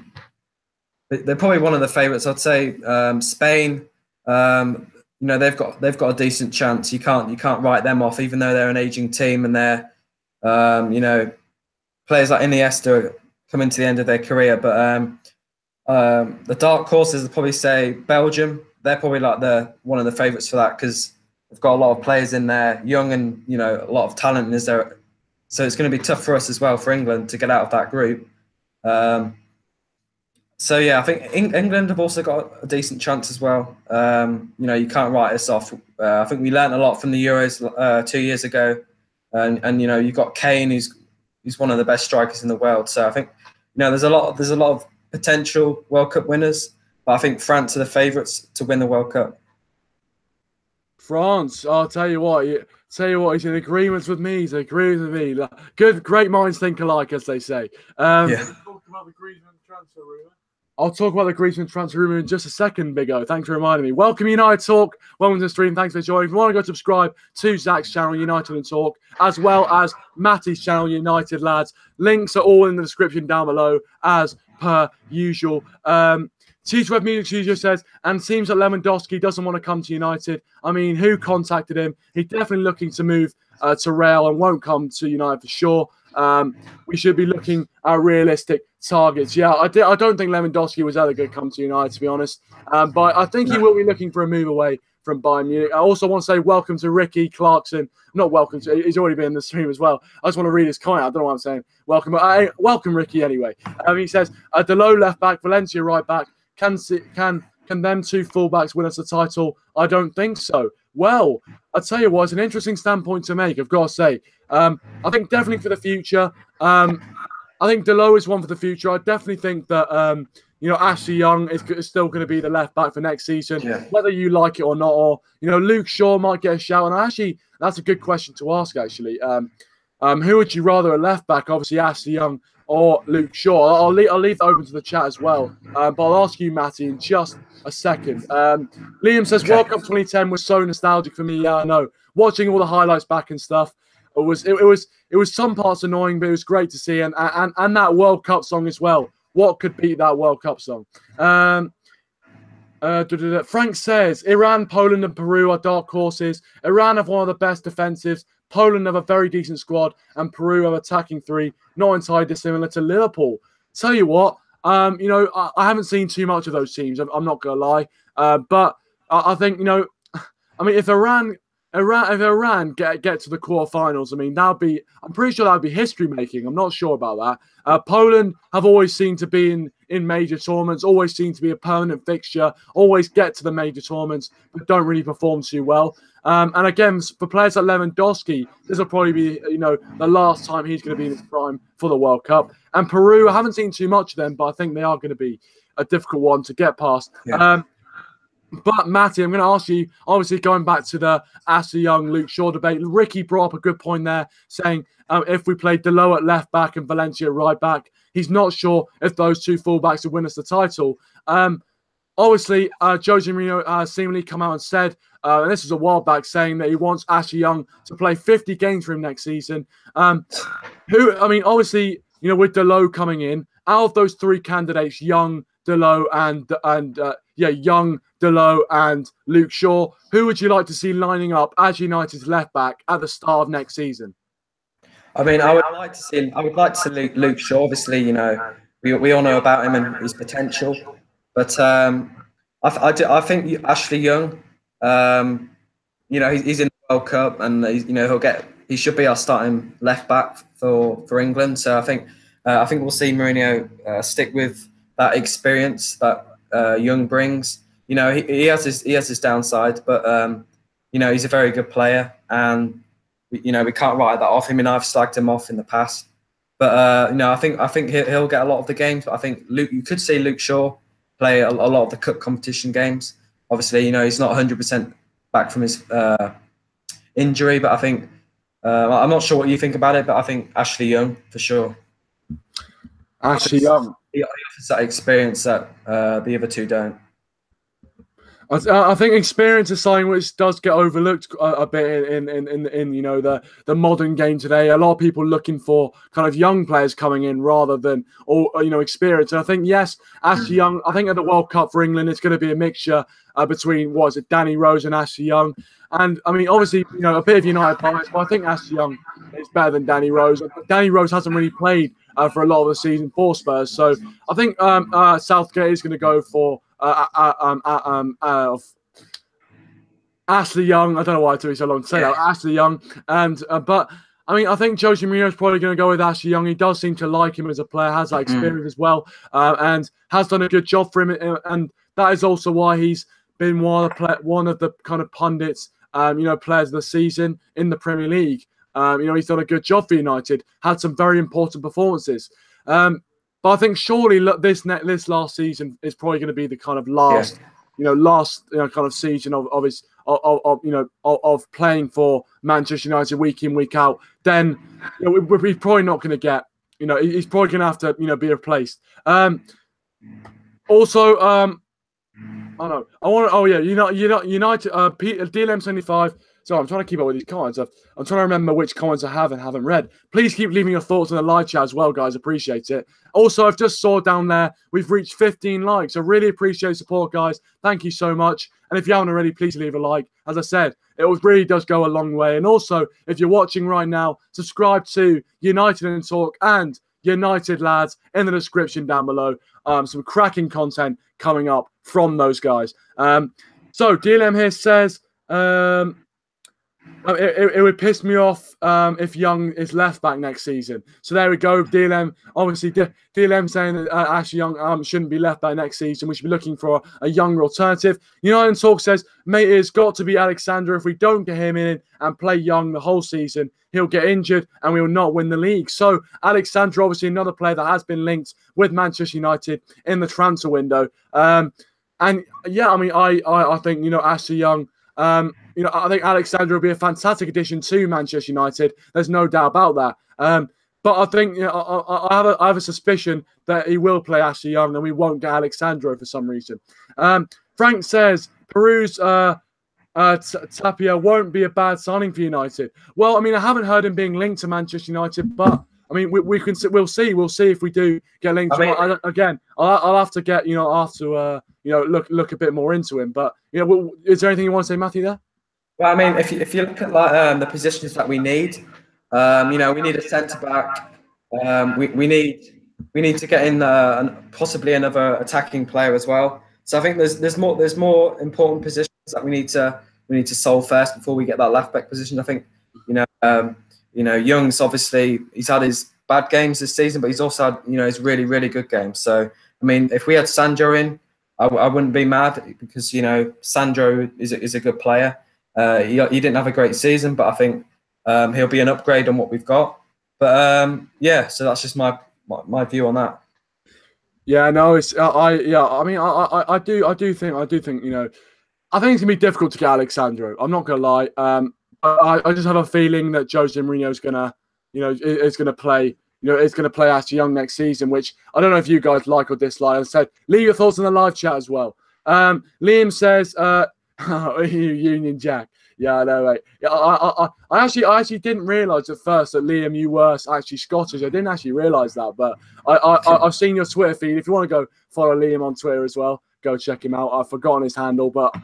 They're probably one of the favourites. I'd say Spain. They've got a decent chance. You can't write them off, even though they're an aging team and they're, players like Iniesta coming to the end of their career. But the dark horses, I'd probably say Belgium. They're probably like one of the favourites for that because they've got a lot of players in there, young and, a lot of talent is there. So it's going to be tough for us as well, for England, to get out of that group. I think England have also got a decent chance as well. You can't write us off. I think we learned a lot from the Euros 2 years ago. And you've got Kane, who's one of the best strikers in the world. So I think, there's a lot of potential World Cup winners. But I think France are the favourites to win the World Cup. France, I'll tell you what, he's in agreement with me. He's in agreement with me. Good, great minds think alike, as they say. Yeah. Talk about the Griezmann transfer rumor. I'll talk about the Griezmann transfer rumor in just a second, Big O. Thanks for reminding me. Welcome, United Talk. Welcome to the stream. Thanks for joining. If you want to go subscribe to Zach's channel, United and Talk, as well as Matty's channel, United Lads, links are all in the description down below, as per usual. Cheeseworth Music Studio says, and seems that Lewandowski doesn't want to come to United. I mean, who contacted him? He's definitely looking to move to Real and won't come to United for sure. We should be looking at realistic targets. Yeah, I don't think Lewandowski was ever going to come to United, to be honest. But I think he will be looking for a move away from Bayern Munich. I also want to say welcome to Ricky Clarkson. Not welcome to, he's already been in the stream as well. I just want to read his comment. I don't know what I'm saying. Welcome, but welcome Ricky anyway. He says, Dalot left back, Valencia right back. Can them two fullbacks win us the title? I don't think so. Well, I'll tell you what, it's an interesting standpoint to make, I've got to say. I think definitely for the future. I think Dalot is one for the future. I definitely think that, Ashley Young is still going to be the left back for next season, whether you like it or not. Or, Luke Shaw might get a shout. And that's a good question to ask, actually. Who would you rather a left back? Obviously, Ashley Young or Luke Shaw. I'll leave that open to the chat as well. But I'll ask you, Matty, in just a second. Liam says, World Cup 2010 was so nostalgic for me. Yeah, I know. Watching all the highlights back and stuff, it was some parts annoying, but it was great to see. And that World Cup song as well. What could beat that World Cup song? Frank says, Iran, Poland, and Peru are dark horses. Iran have one of the best defensives. Poland have a very decent squad, and Peru have attacking three, not entirely dissimilar to Liverpool. Tell you what, I haven't seen too much of those teams. I'm not gonna lie, but I think if Iran get to the quarterfinals, I mean I'm pretty sure that'd be history making. I'm not sure about that. Poland have always seemed to be in major tournaments, always seem to be a permanent fixture, always get to the major tournaments, but don't really perform too well. And again, for players like Lewandowski, this will probably be, the last time he's going to be in his prime for the World Cup. And Peru, I haven't seen too much of them, but I think they are going to be a difficult one to get past. Yeah. But Matty, I'm going to ask you, obviously going back to the Ashley Young, Luke Shaw debate, Ricky brought up a good point there, saying if we play Dalot at left back and Valencia at right back, he's not sure if those two fullbacks will win us the title. Obviously, Jose Mourinho seemingly come out and said, and this is a while back, saying that he wants Ashley Young to play 50 games for him next season. Obviously, with Dalot coming in, out of those three candidates, Young, Dalot, Young, Dalot, and Luke Shaw, who would you like to see lining up as United's left back at the start of next season? I mean, I would like to see Luke Shaw. Obviously, we all know about him and his potential, but I think Ashley Young, he's in the World Cup, and he should be our starting left back for England. So I think we'll see Mourinho stick with that experience that Young brings. He has his downside, but he's a very good player, and we can't write that off. I mean, I've slagged him off in the past, but I think he'll get a lot of the games. But I think you could see Luke Shaw play a lot of the cup competition games. Obviously, he's not 100% back from his injury, but I think I'm not sure what you think about it, but I think Ashley Young for sure. Ashley Young, he offers that experience that the other two don't. I think experience is something which does get overlooked a bit in the modern game today. A lot of people looking for kind of young players coming in rather than experience. And I think Ashley Young. I think at the World Cup for England, it's going to be a mixture between Danny Rose and Ashley Young. And I mean, obviously, a bit of United bias, but I think Ashley Young is better than Danny Rose. Danny Rose hasn't really played for a lot of the season for Spurs, so I think Southgate is going to go for Ashley Young. I don't know why it took me so long to say that. Ashley Young, and but I mean, I think Jose Mourinho is probably going to go with Ashley Young. He does seem to like him as a player, has that experience as well, and has done a good job for him. And that is also why he's been one of the kind of pundits, players of the season in the Premier League. He's done a good job for United. Had some very important performances. But I think surely this last season is probably going to be the kind of last kind of season of playing for Manchester United week in, week out. Then we're probably not going to get. He's probably going to have to be replaced. Also, I know. I want. Oh yeah, United. DLM75. So I'm trying to keep up with these comments. I'm trying to remember which comments I have and haven't read. Please keep leaving your thoughts in the live chat as well, guys. Appreciate it. Also, I've just saw down there we've reached 15 likes. I really appreciate support, guys. Thank you so much. And if you haven't already, please leave a like. As I said, it really does go a long way. And also, if you're watching right now, subscribe to United and Talk and United Lads in the description down below. Some cracking content coming up from those guys. So DLM here says it would piss me off if Young is left back next season. So there we go. DLM, obviously, DLM saying that Ashley Young shouldn't be left back next season. We should be looking for a younger alternative. United Talk says, mate, it's got to be Alexandra. If we don't get him in and play Young the whole season, he'll get injured and we will not win the league. So Alexandra, obviously another player that has been linked with Manchester United in the transfer window. And yeah, I mean, I think, Ashley Young, I think Alexandra will be a fantastic addition to Manchester United. There's no doubt about that. But I think I have a suspicion that he will play Ashley Young and we won't get Alexandra for some reason. Frank says Peru's Tapia won't be a bad signing for United. Well, I mean, I haven't heard him being linked to Manchester United, but I mean, we'll see. We'll see if we do get linked. I'll have to get look a bit more into him. But is there anything you want to say, Matthew? There? Well, I mean, if you look at the positions that we need, we need a centre back. We need to get in possibly another attacking player as well. So I think there's more important positions that we need to solve first before we get that left back position. I think Young's obviously he's had his bad games this season, but he's also had his really, really good games. So I mean, if we had Sandro in, I wouldn't be mad because Sandro is a good player. He didn't have a great season, but I think he'll be an upgrade on what we've got. But yeah, so that's just my view on that. Yeah, no, it's I do think I think it's gonna be difficult to get Alexandro. I'm not gonna lie. I just have a feeling that Jose Mourinho is gonna play. Is going to play Ashley Young next season, which I don't know if you guys like or dislike. I said, leave your thoughts in the live chat as well. Liam says, Union Jack. Yeah, I know, mate. Yeah, I actually didn't realise at first that Liam, you were actually Scottish. I didn't actually realise that, but I've seen your Twitter feed. If you want to go follow Liam on Twitter as well, go check him out. I've forgotten his handle, but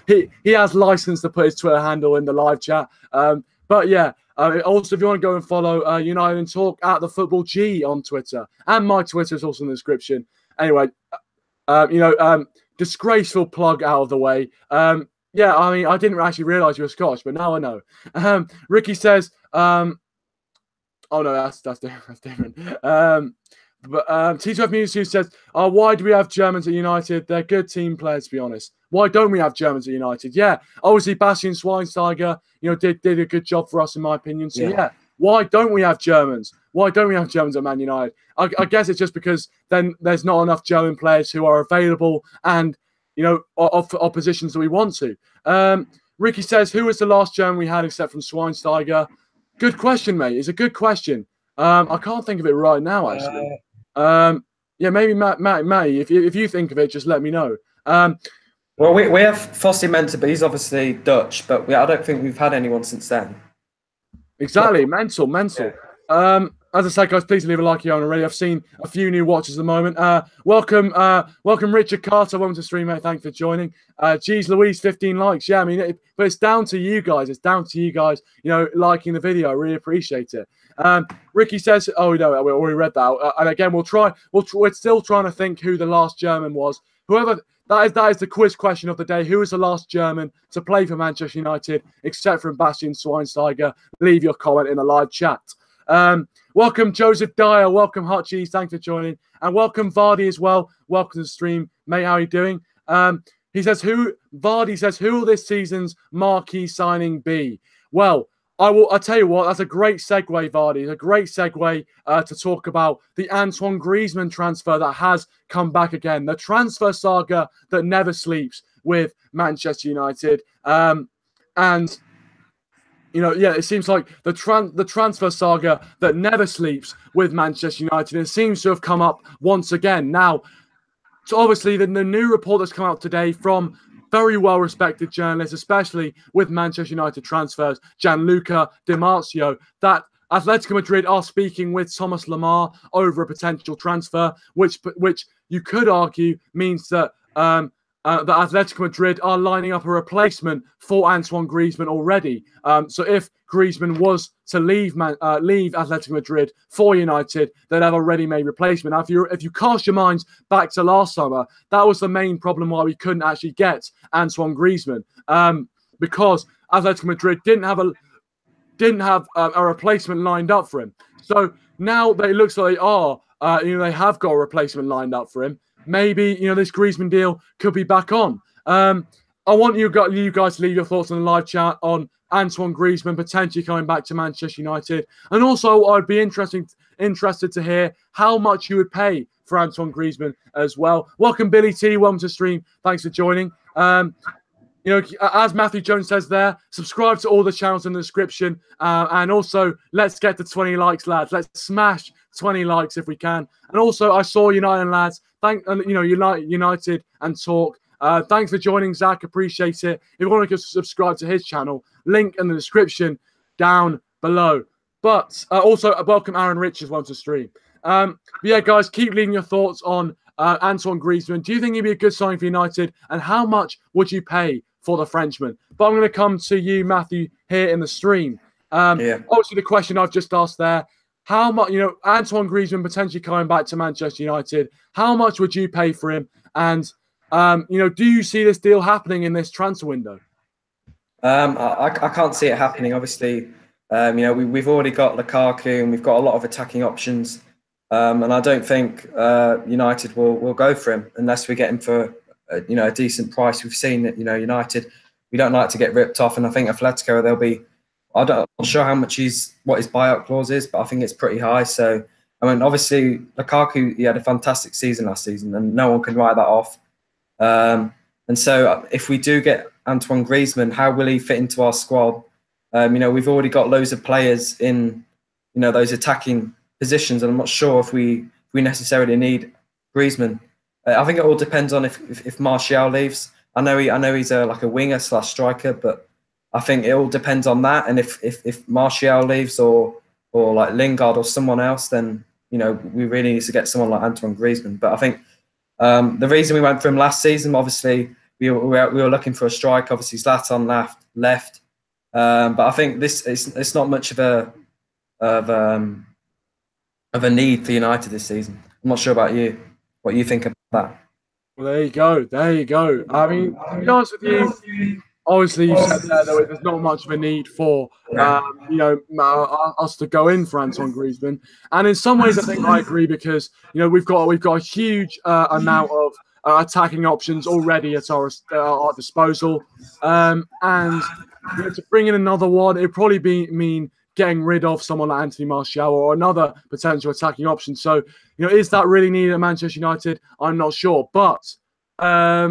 he has license to put his Twitter handle in the live chat. But yeah. Also, if you want to go and follow United and Talk at the Football G on Twitter, and my Twitter is also in the description. Anyway, disgraceful plug out of the way. Yeah, I mean, I didn't actually realise you were Scottish, but now I know. Ricky says, oh no, that's different. But T12 Music says, why do we have Germans at United? They're good team players, to be honest. Why don't we have Germans at United? Yeah, obviously Bastian Schweinsteiger, did a good job for us, in my opinion. So yeah, why don't we have Germans? Why don't we have Germans at Man United? I guess it's just because then there's not enough German players who are available and of positions that we want to. Ricky says, who was the last German we had except from Schweinsteiger? Good question, mate. It's a good question. I can't think of it right now, actually. Yeah, maybe Matt. If you think of it, just let me know. Well, we have Fossey Mensah, but he's obviously Dutch. But I don't think we've had anyone since then. Exactly, mental. Yeah. As I said, guys, please leave a like if you haven't already. I've seen a few new watchers at the moment. Welcome, Richard Carter. Welcome to the stream, mate. Thanks for joining. Geez Louise, 15 likes. Yeah, I mean, but it's down to you guys. It's down to you guys, liking the video. I really appreciate it. Ricky says, oh, no, we already read that. And again, we're still trying to think who the last German was. Whoever, that is the quiz question of the day. Who was the last German to play for Manchester United, except for Bastian Schweinsteiger? Leave your comment in the live chat. Welcome, Joseph Dyer. Welcome, Hot Cheese. Thanks for joining. And welcome, Vardy, as well. Welcome to the stream. Mate, how are you doing? Vardy says, who will this season's marquee signing be? Well, I'll tell you what, that's a great segue, Vardy. It's a great segue to talk about the Antoine Griezmann transfer that has come back again. The transfer saga that never sleeps with Manchester United. It seems like the transfer saga that never sleeps with Manchester United. It seems to have come up once again. Now, So obviously the new report that's come out today from very well-respected journalists, especially with Manchester United transfers, Gianluca Di Marzio, that Atletico Madrid are speaking with Thomas Lemar over a potential transfer, which you could argue means that that Atletico Madrid are lining up a replacement for Antoine Griezmann already. So if Griezmann was to leave Atletico Madrid for United, they'd have a ready-made replacement. Now, if you cast your minds back to last summer, that was the main problem why we couldn't actually get Antoine Griezmann, because Atletico Madrid didn't have a replacement lined up for him. So now it looks like they have got a replacement lined up for him. Maybe, this Griezmann deal could be back on. I want you guys to leave your thoughts in the live chat on Antoine Griezmann potentially coming back to Manchester United. And also, I'd be interested to hear how much you would pay for Antoine Griezmann as well. Welcome, Billy T. Welcome to stream. Thanks for joining. As Matthew Jones says there, subscribe to all the channels in the description. And also, let's get to 20 likes, lads. Let's smash 20 likes if we can. And also, I saw United lads. United and Talk. Thanks for joining, Zach. Appreciate it. If you want to subscribe to his channel, link in the description down below. But also, welcome Aaron Richards once to stream. Yeah, guys, keep leaving your thoughts on Antoine Griezmann. Do you think he'd be a good signing for United? And how much would you pay for the Frenchman? But I'm going to come to you, Matthew, here in the stream. Obviously, the question I've just asked there, how much, Antoine Griezmann potentially coming back to Manchester United, how much would you pay for him? And, do you see this deal happening in this transfer window? I can't see it happening. Obviously, we've already got Lukaku and we've got a lot of attacking options. And I don't think United will go for him unless we get him for a decent price. We've seen that United, we don't like to get ripped off, and I think Atletico they'll be. I'm not sure what his buyout clause is, but I think it's pretty high. So obviously Lukaku, he had a fantastic season last season, and no one can write that off. And so if we do get Antoine Griezmann, how will he fit into our squad? We've already got loads of players in those attacking positions, and I'm not sure if we necessarily need Griezmann. I think it all depends on if Martial leaves. I know he's like a winger / striker, but I think it all depends on that. And if Martial leaves or like Lingard or someone else, then we really need to get someone like Antoine Griezmann. But I think the reason we went for him last season, obviously we were looking for a strike. Obviously Zlatan left, but I think it's not much of a need for United this season. I'm not sure about you. What you think of that? Well, there you go. I mean, to be honest with you, obviously you said there that there's not much of a need for us to go in for Antoine Griezmann, and in some ways I think I agree because we've got a huge amount of attacking options already at our disposal, and to bring in another one, it'd probably mean getting rid of someone like Anthony Martial or another potential attacking option. So, is that really needed at Manchester United? I'm not sure. But I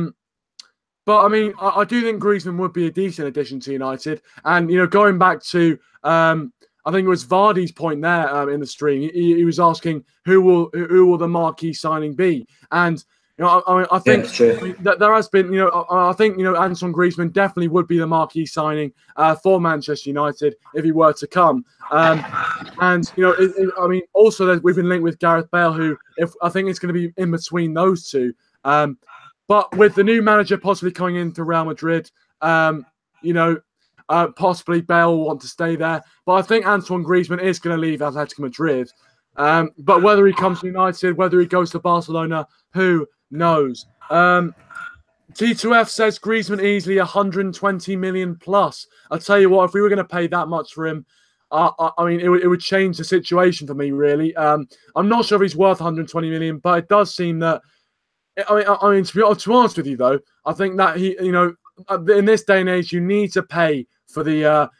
mean, I do think Griezmann would be a decent addition to United. And, going back to, I think it was Vardy's point there in the stream, he was asking who will the marquee signing be? And, I think that there has been, I think, Antoine Griezmann definitely would be the marquee signing for Manchester United if he were to come. And, I mean, also we've been linked with Gareth Bale, who I think it's going to be in between those two. But with the new manager possibly coming into Real Madrid, possibly Bale will want to stay there. But I think Antoine Griezmann is going to leave Atletico Madrid. But whether he comes to United, whether he goes to Barcelona, who knows? T2F says Griezmann easily 120 million plus. I'll tell you what, if we were going to pay that much for him, I mean, it would change the situation for me, really. I'm not sure if he's worth 120 million, but it does seem that. I mean, to be honest with you, though, I think that he, in this day and age, you need to pay for the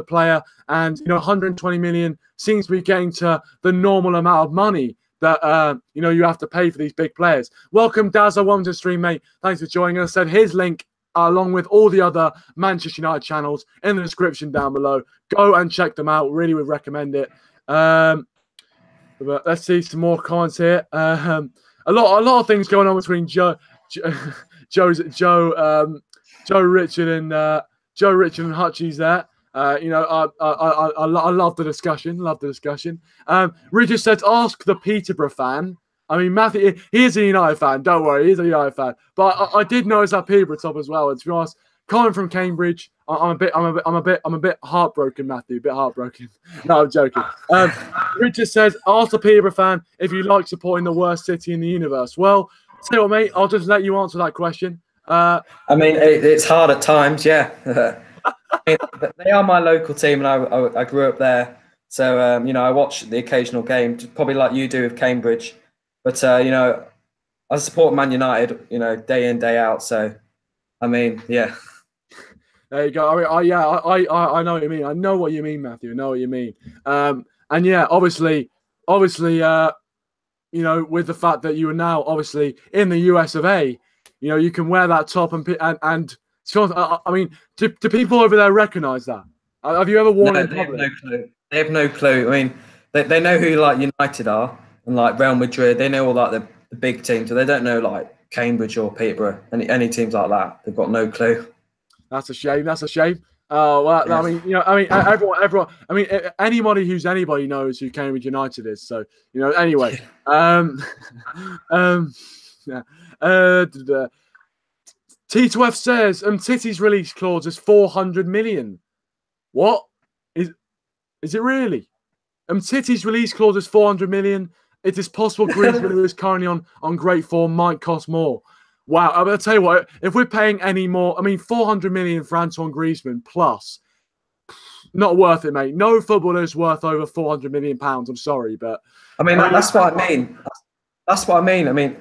player, and 120 million seems to be getting to the normal amount of money that you have to pay for these big players. Welcome, Dazza. Welcome to the stream, mate. Thanks for joining us. Said his link along with all the other Manchester United channels in the description down below. Go and check them out. Really would recommend it. But let's see some more comments here. a lot of things going on between Joe Richard and Hutchies there. I love the discussion. Love the discussion. Richard says, ask the Peterborough fan. I mean, Matthew, he is a United fan. Don't worry, he's a United fan. But I did notice that Peterborough top as well. And to be honest, coming from Cambridge, I'm a bit heartbroken, Matthew. A bit heartbroken. No, I'm joking. Richard says, ask the Peterborough fan if you like supporting the worst city in the universe. Well, tell you what, mate, I'll just let you answer that question. I mean, it's hard at times, yeah. They are my local team, and I grew up there. So, I watch the occasional game, probably like you do with Cambridge. But, I support Man United, day in, day out. So, I mean, yeah. There you go. I know what you mean. I know what you mean, Matthew. I know what you mean. And yeah, obviously, with the fact that you are now obviously in the US of A, you can wear that top and I mean, do people over there recognise that? Have you ever worn it in public? They have no clue. They have no clue. I mean, they know who like United are and like Real Madrid. They know all like the big teams, so they don't know like Cambridge or Peterborough. Any teams like that, they've got no clue. That's a shame. That's a shame. Oh well, yeah. Everyone. I mean, anybody who's anybody knows who Cambridge United is. So anyway. T2F says, Titty's release clause is 400 million. What? Is it really? Titty's release clause is 400 million. It is possible Griezmann, who is currently on great form, might cost more. Wow, I'm going to tell you what, if we're paying any more, 400 million for Antoine Griezmann plus, not worth it, mate. No footballer is worth over 400 million pounds. I'm sorry, but... that's what I mean. That's what I mean. I mean,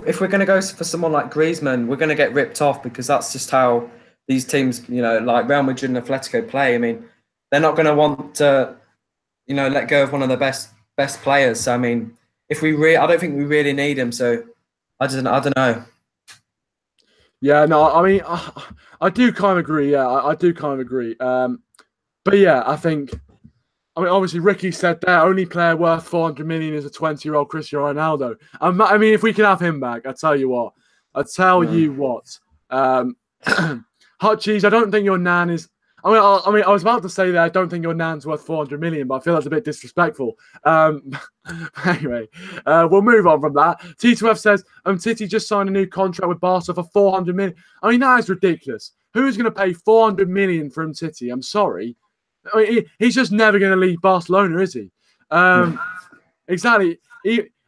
if we're going to go for someone like Griezmann, we're going to get ripped off because that's just how these teams, like Real Madrid and Atletico play. I mean, they're not going to want to, let go of one of the best players. So, I mean, I don't think we really need him. So, I don't know. Yeah, no, I do kind of agree. Yeah, I do kind of agree. But yeah, I think, obviously Ricky said that only player worth 400 million is a 20-year-old Cristiano Ronaldo. If we can have him back, I tell you what. Hutchies, I don't think your nan is. I was about to say that I don't think your nan's worth 400 million, but I feel that's a bit disrespectful. Anyway, we'll move on from that. T2F says, Titi just signed a new contract with Barca for 400 million. That is ridiculous. Who's going to pay 400 million for Titi? I'm sorry. He's just never going to leave Barcelona, is he? Exactly.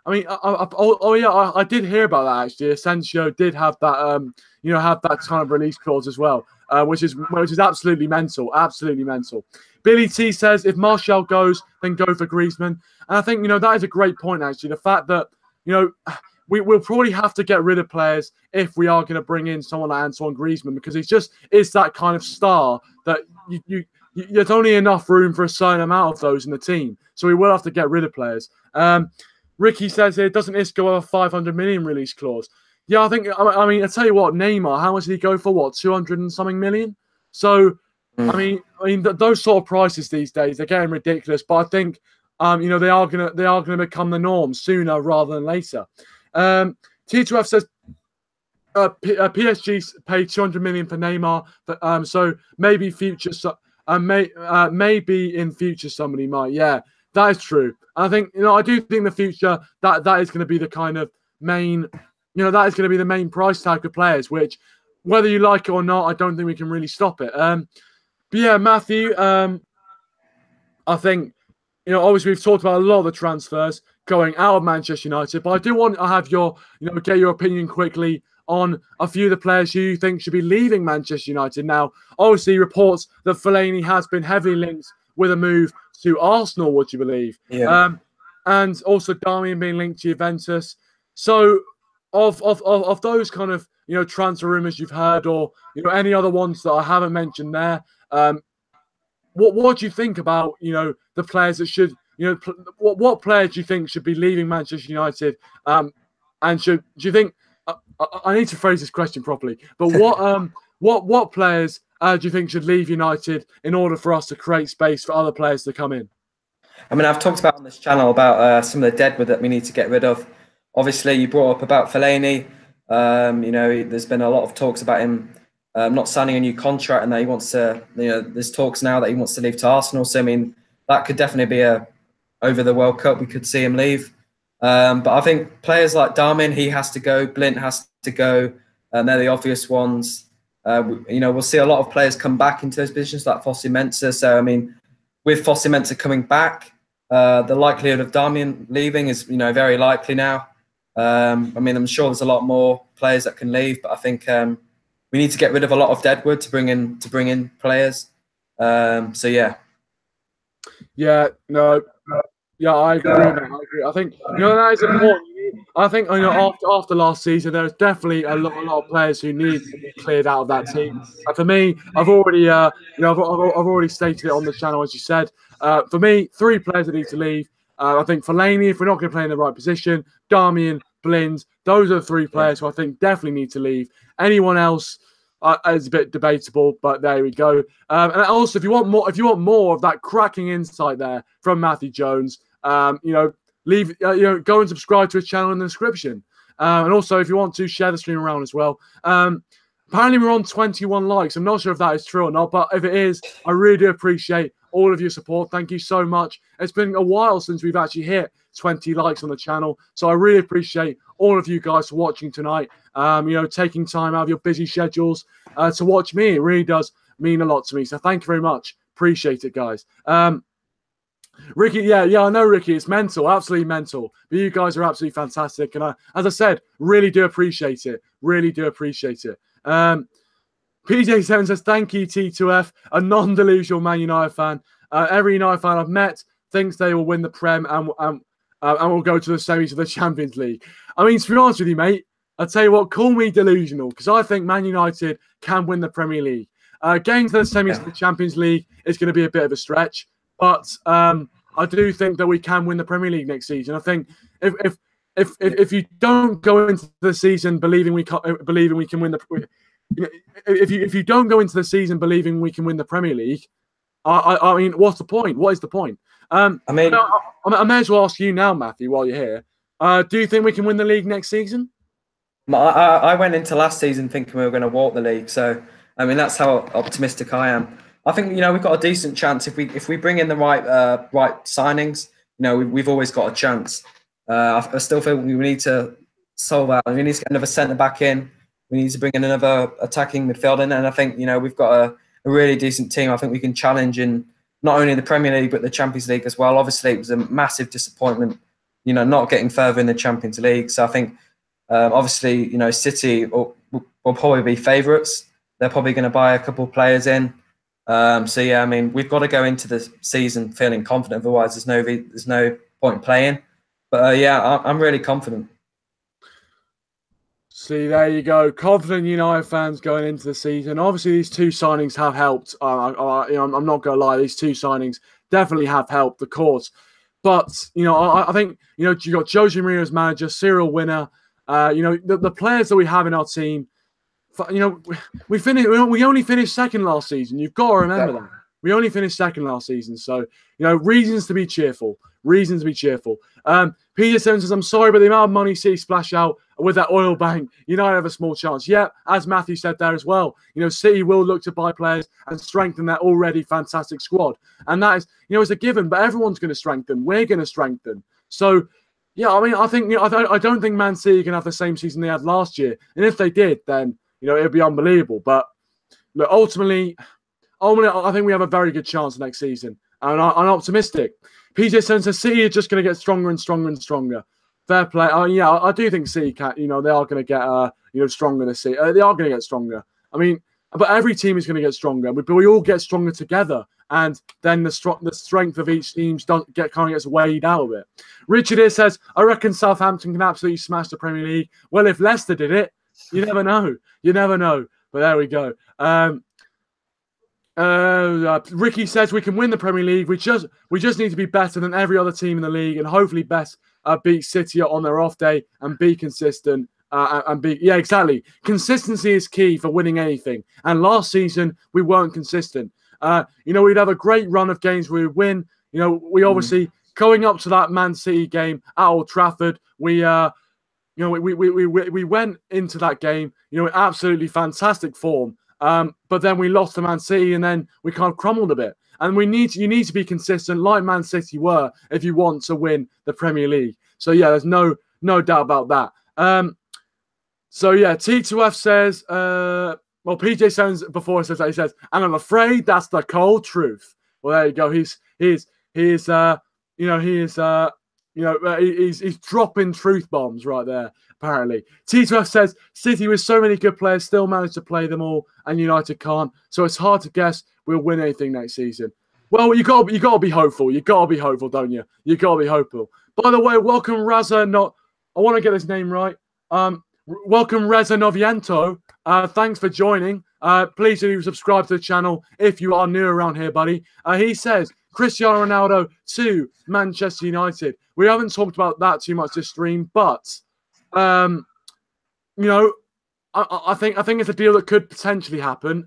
I did hear about that actually. Asensio did have that, have that kind of release clause as well, which is absolutely mental, absolutely mental. Billy T says if Martial goes, then go for Griezmann, and I think that is a great point actually. The fact that we'll probably have to get rid of players if we are going to bring in someone like Antoine Griezmann because is that kind of star that there's only enough room for a certain amount of those in the team, so we will have to get rid of players. Ricky says here, doesn't Isco have a 500 million release clause? Yeah, I think, I tell you what, Neymar, how much did he go for? What, 200 and something million? So, those sort of prices these days, they're getting ridiculous. But I think, they are gonna become the norm sooner rather than later. T2F says, PSG paid 200 million for Neymar, but, so maybe maybe in future somebody might, yeah. That is true. I think, I do think in the future that is going to be the kind of main, that is going to be the main price tag of players, which whether you like it or not, I don't think we can really stop it. But yeah, Matthew, I think, obviously we've talked about a lot of the transfers going out of Manchester United, but I do want to have get your opinion quickly on a few of the players who you think should be leaving Manchester United. Now, obviously reports that Fellaini has been heavily linked with a move to Arsenal, would you believe? Yeah. And also Darmian being linked to Juventus. So of those kind of transfer rumours you've heard, or any other ones that I haven't mentioned there, what do you think about the players that should what players do you think should be leaving Manchester United? And do you think I need to phrase this question properly? But what players do you think should leave United in order for us to create space for other players to come in? I've talked about on this channel about some of the deadwood that we need to get rid of. Obviously, you brought up about Fellaini. You know, there's been a lot of talks about him not signing a new contract, and that he wants to. You know, there's talks now that he wants to leave to Arsenal. So I mean, that could definitely be over the World Cup. We could see him leave. But I think players like Darmin, he has to go. Blint has to go. They're the obvious ones. You know, we'll see a lot of players come back into those positions like Fosu-Mensah. So I mean, with Fosu-Mensah coming back, the likelihood of Darmian leaving is, you know, very likely now. I mean, I'm sure there's a lot more players that can leave, but I think we need to get rid of a lot of deadwood to bring in players. So yeah. Yeah, no, yeah, I agree. I agree. I think, you know, that is important. I think, you know, after last season, there's definitely a lot of players who need to be cleared out of that team. And for me, I've already, you know, I've already stated it on the channel, as you said. For me, 3 players that need to leave. I think Fellaini, if we're not going to play in the right position, Darmian, Blind, those are the 3 players who I think definitely need to leave. Anyone else is a bit debatable, but there we go. And also, if you want more of that cracking insight there from Matthew Jones, you know, leave, you know, go and subscribe to his channel in the description. And also, if you want to, share the stream around as well. Apparently, we're on 21 likes. I'm not sure if that is true or not, but if it is, I really do appreciate all of your support. Thank you so much. It's been a while since we've actually hit 20 likes on the channel, so I really appreciate all of you guys for watching tonight. You know, taking time out of your busy schedules to watch me. It really does mean a lot to me. So thank you very much. Appreciate it, guys. Ricky, yeah, I know, Ricky. It's mental, absolutely mental. But you guys are absolutely fantastic, and as I said, really do appreciate it. Really do appreciate it. PJ7 says, thank you, T2F, a non-delusional Man United fan. Every United fan I've met thinks they will win the Prem and will go to the semis of the Champions League. I mean, to be honest with you, mate, I'll tell you what, call me delusional, because I think Man United can win the Premier League. Getting to the semis of the Champions League is going to be a bit of a stretch, but I do think that we can win the Premier League next season. I think if you don't go into the season believing we can win the, if you don't go into the season believing we can win the Premier League, I mean, what's the point? What is the point? I mean, I may as well ask you now, Matthew, while you're here. Do you think we can win the league next season? I went into last season thinking we were going to walk the league. So, I mean, that's how optimistic I am. I think, you know, we've got a decent chance if we bring in the right signings. You know, we've always got a chance. I still feel we need to solve out. We need to get another centre back in. We need to bring in another attacking midfielder in. And I think, you know, we've got a really decent team. I think we can challenge in not only the Premier League but the Champions League as well. Obviously, it was a massive disappointment, you know, not getting further in the Champions League. So I think, obviously, you know, City will probably be favourites. They're probably going to buy a couple of players in. So yeah, I mean, we've got to go into the season feeling confident. Otherwise, there's no point playing. But yeah, I'm really confident. See, there you go. Confident United fans going into the season. Obviously, these 2 signings have helped. You know, I'm not going to lie. These 2 signings definitely have helped the cause. But, you know, I think, you know, you got Jose Mourinho as manager, serial winner. You know, the players that we have in our team, you know, we only finished second last season. You've got to remember that. We only finished second last season. So, you know, reasons to be cheerful. Reasons to be cheerful. Peter7 says, I'm sorry, but the amount of money City splash out with that oil bank, United have a small chance. Yeah, as Matthew said there as well, you know, City will look to buy players and strengthen their already fantastic squad. And that is, you know, it's a given, but everyone's going to strengthen. We're going to strengthen. So, yeah, I mean, I think, you know, I don't think Man City can have the same season they had last year. And if they did, then, you know, it would be unbelievable. But look, ultimately, I think we have a very good chance next season. And I'm optimistic. PJ says City are just going to get stronger and stronger and stronger. Fair play. Yeah, I do think City can. You know, they are going to get you know, stronger this season. They are going to get stronger. I mean, but every team is going to get stronger. But we all get stronger together, and then the strength of each team kind of gets weighed out of it. Richard here says, I reckon Southampton can absolutely smash the Premier League. Well, if Leicester did it, you never know. You never know. But there we go. Ricky says we can win the Premier League. We just need to be better than every other team in the league, and hopefully beat City on their off day and be consistent. Yeah, exactly. Consistency is key for winning anything. And last season we weren't consistent. You know, we'd have a great run of games where we'd win. You know, we obviously going up to that Man City game at Old Trafford, we you know, we went into that game, you know, in absolutely fantastic form. But then we lost to Man City, and then we kind of crumbled a bit. And you need to be consistent, like Man City were, if you want to win the Premier League. So yeah, there's no doubt about that. So yeah, T2F says, well, PJ Sounds before says that, he says, and I'm afraid that's the cold truth. Well, there you go. He's dropping truth bombs right there. Apparently, T2F says City with so many good players still managed to play them all, and United can't. So it's hard to guess we'll win anything next season. Well, you got to be hopeful. You got to be hopeful, don't you? You got to be hopeful. By the way, welcome Raza. I want to get his name right. Welcome Reza Noviento. Thanks for joining. Please do subscribe to the channel if you are new around here, buddy. He says Cristiano Ronaldo to Manchester United. We haven't talked about that too much this stream, but you know, I think it's a deal that could potentially happen.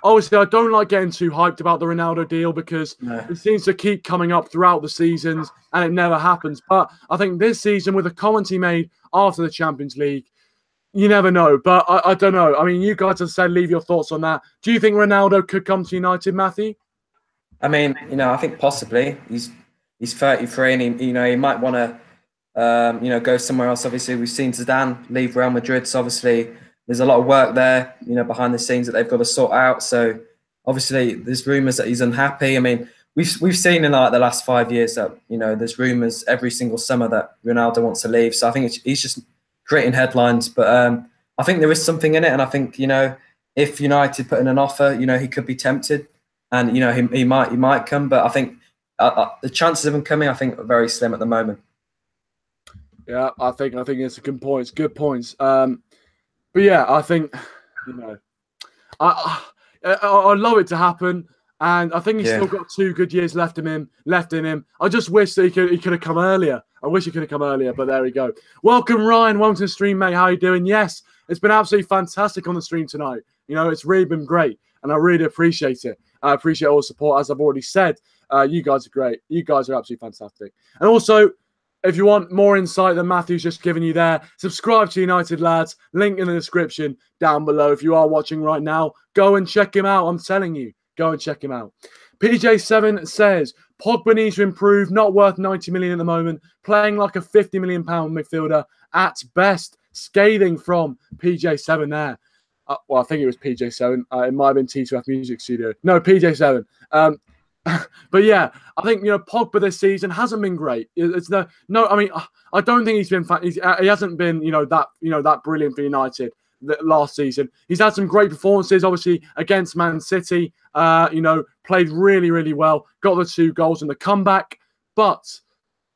Obviously, I don't like getting too hyped about the Ronaldo deal because it seems to keep coming up throughout the seasons and it never happens. But I think this season, with the comment he made after the Champions League, you never know. But I don't know. I mean, you guys have said, leave your thoughts on that. Do you think Ronaldo could come to United, Matthew? I mean, you know, I think possibly. He's 33 and he might want to, go somewhere else. Obviously, we've seen Zidane leave Real Madrid. So obviously, there's a lot of work there, you know, behind the scenes that they've got to sort out. So obviously, there's rumours that he's unhappy. I mean, we've seen in like the last 5 years that, you know, there's rumours every single summer that Ronaldo wants to leave. So I think he's just creating headlines. But I think there is something in it, and I think, you know, if United put in an offer, you know, he could be tempted, and you know, he might come. But I think the chances of him coming, I think, are very slim at the moment. Yeah, I think it's a good points. Good points. But yeah, I think, you know, I love it to happen, and I think he's still got 2 good years left in him. I just wish that he could have come earlier. I wish he could have come earlier, but there we go. Welcome, Ryan. Welcome to the stream, mate. How are you doing? Yes, it's been absolutely fantastic on the stream tonight. You know, it's really been great, and I really appreciate it. I appreciate all the support, as I've already said. You guys are great. You guys are absolutely fantastic. And also, if you want more insight than Matthew's just given you there, subscribe to United Lads. Link in the description down below. If you are watching right now, go and check him out. I'm telling you, go and check him out. PJ7 says, Pogba needs to improve, not worth 90 million at the moment, playing like a 50 million pound midfielder at best. Scathing from PJ7 there. Well, I think it was PJ7. It might have been T2F Music Studio. No, PJ7. But yeah, I think, you know, Pogba this season hasn't been great. It's no. I mean, I don't think he's been. He hasn't been, that brilliant for United last season. He's had some great performances, obviously against Man City. Played really, really well. Got the 2 goals in the comeback. But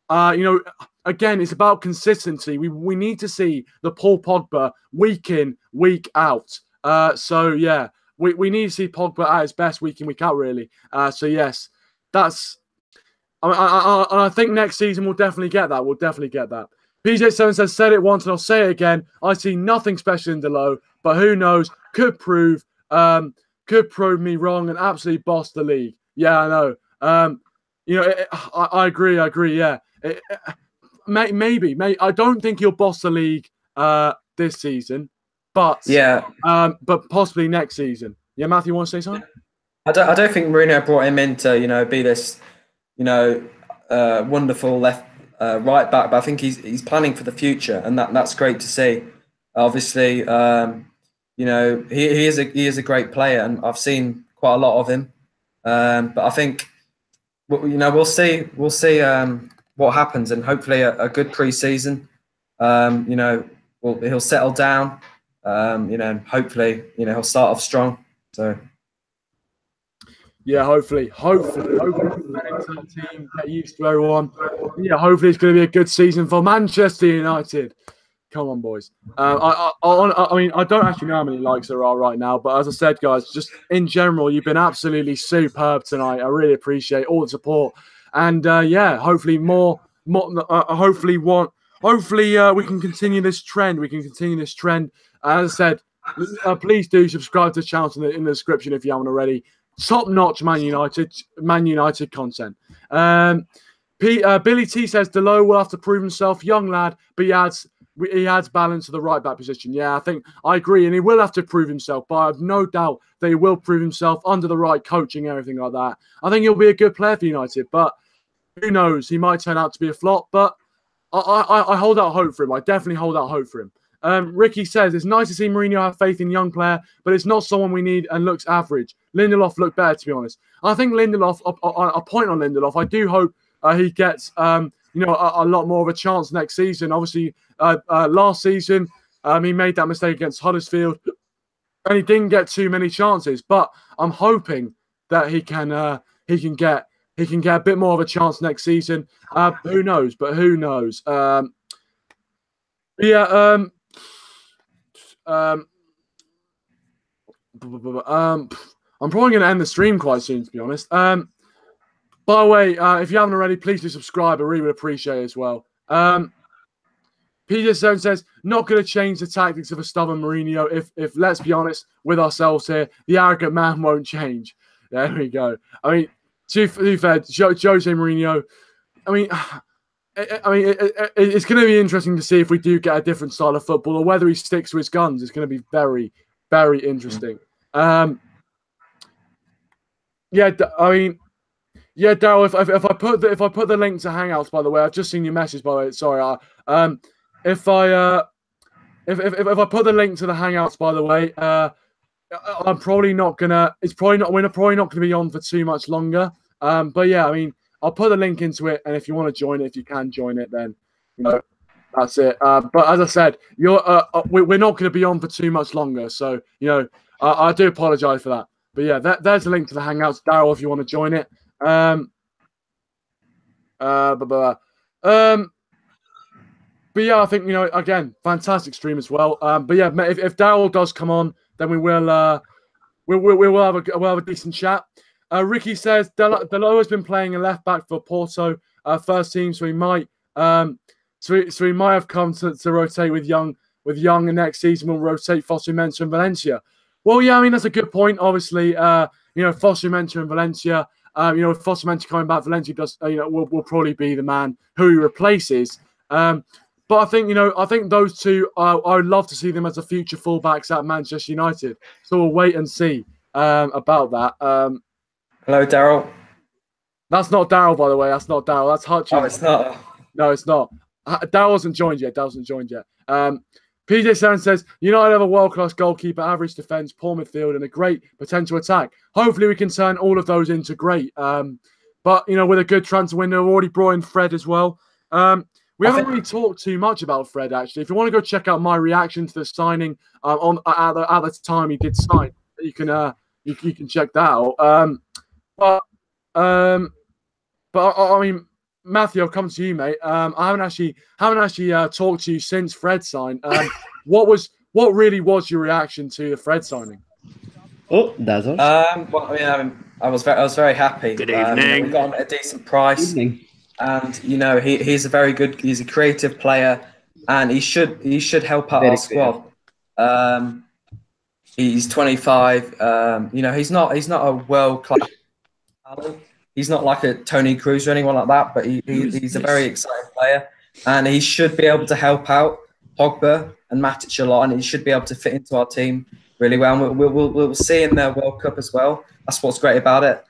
again, it's about consistency. We need to see the Paul Pogba week in, week out. So yeah. We need to see Pogba at his best week in, week out, really. So, yes, that's... I think next season we'll definitely get that. We'll definitely get that. PJ7 said it once and I'll say it again. I see nothing special in Dalot, but who knows? Could prove me wrong and absolutely boss the league. Yeah, I know. I agree, yeah. Maybe. I don't think he'll boss the league this season. But but possibly next season. Yeah, Matthew, you want to say something? I don't think Mourinho brought him in to be this wonderful right back, but I think he's planning for the future, and that's great to see. Obviously, he is a great player, and I've seen quite a lot of him. But I think we'll see what happens, and hopefully a good pre-season. He'll settle down. Hopefully, he'll start off strong. So, yeah, hopefully the team, get used to everyone. Yeah, hopefully it's going to be a good season for Manchester United. Come on, boys. I mean, I don't actually know how many likes there are right now, but as I said, guys, just in general, you've been absolutely superb tonight. I really appreciate all the support, and hopefully hopefully we can continue this trend. As I said, please do subscribe to the channel in the description if you haven't already. Top-notch Man United content. Billy T says Dalot will have to prove himself. Young lad, but he adds he adds balance to the right back position. Yeah, I think I agree, and he will have to prove himself. But I have no doubt that he will prove himself under the right coaching and everything like that. I think he'll be a good player for United, but who knows? He might turn out to be a flop. But I hold out hope for him. I definitely hold out hope for him. Ricky says, it's nice to see Mourinho have faith in young player, but it's not someone we need and looks average. Lindelof looked better, to be honest. I think Lindelof, a point on Lindelof, I do hope he gets a lot more of a chance next season. Obviously, last season, he made that mistake against Huddersfield, and he didn't get too many chances. But I'm hoping that he can get a bit more of a chance next season. Who knows? But who knows? I'm probably going to end the stream quite soon, to be honest. By the way, if you haven't already, please do subscribe. I really would appreciate it as well. Peter Stone says, not going to change the tactics of a stubborn Mourinho. If let's be honest with ourselves here, the arrogant man won't change. There we go. I mean, to be fair, Jose Mourinho, it's going to be interesting to see if we do get a different style of football or whether he sticks to his guns. It's going to be very, very interesting. Daryl, if I put the link to Hangouts, by the way, I've just seen your message, by the way. Sorry, if I put the link to the Hangouts, by the way, I'm probably not gonna. We're probably not gonna be on for too much longer. But yeah, I mean, I'll put the link into it, and if you want to join it, if you can join it, then that's it. But as I said, we're not going to be on for too much longer, so I do apologise for that. But yeah, there's a link to the Hangouts, Daryl, if you want to join it. But yeah, I think again, fantastic stream as well. But yeah, if Daryl does come on, then we will have a decent chat. Ricky says Dalot has been playing a left back for Porto first team, so he might have come to rotate with Young, and next season we'll rotate Fosu-Mensah and Valencia. Well, yeah, I mean that's a good point. Obviously, Fosu-Mensah and Valencia. With Fosu-Mensah coming back, Valencia does will probably be the man who he replaces. But I think those two, I would love to see them as the future fullbacks at Manchester United. So we'll wait and see about that. Hello, Daryl. That's not Daryl, by the way. That's not Daryl. That's Hutchins. Oh, it's not. No, it's not. Daryl hasn't joined yet. PJ7 says, United have a world-class goalkeeper, average defence, poor midfield, and a great potential attack. Hopefully we can turn all of those into great. But, with a good transfer window, we've already brought in Fred as well. We haven't really talked too much about Fred, actually. If you want to go check out my reaction to the signing at the time he did sign, you can check that out. But I mean, Matthew, I'll come to you, mate. I haven't actually talked to you since Fred signed. What really was your reaction to the Fred signing? Oh, that's all. Well, I was very happy. Good evening. We got him at a decent price. Good evening. And he's a creative player, and he should help out our squad. He's 25. He's not a world class talent. He's not like a Tony Cruz or anyone like that, but he's a very exciting player, and he should be able to help out Pogba and Matic a lot, and he should be able to fit into our team really well. And we'll see in the World Cup as well. That's what's great about it.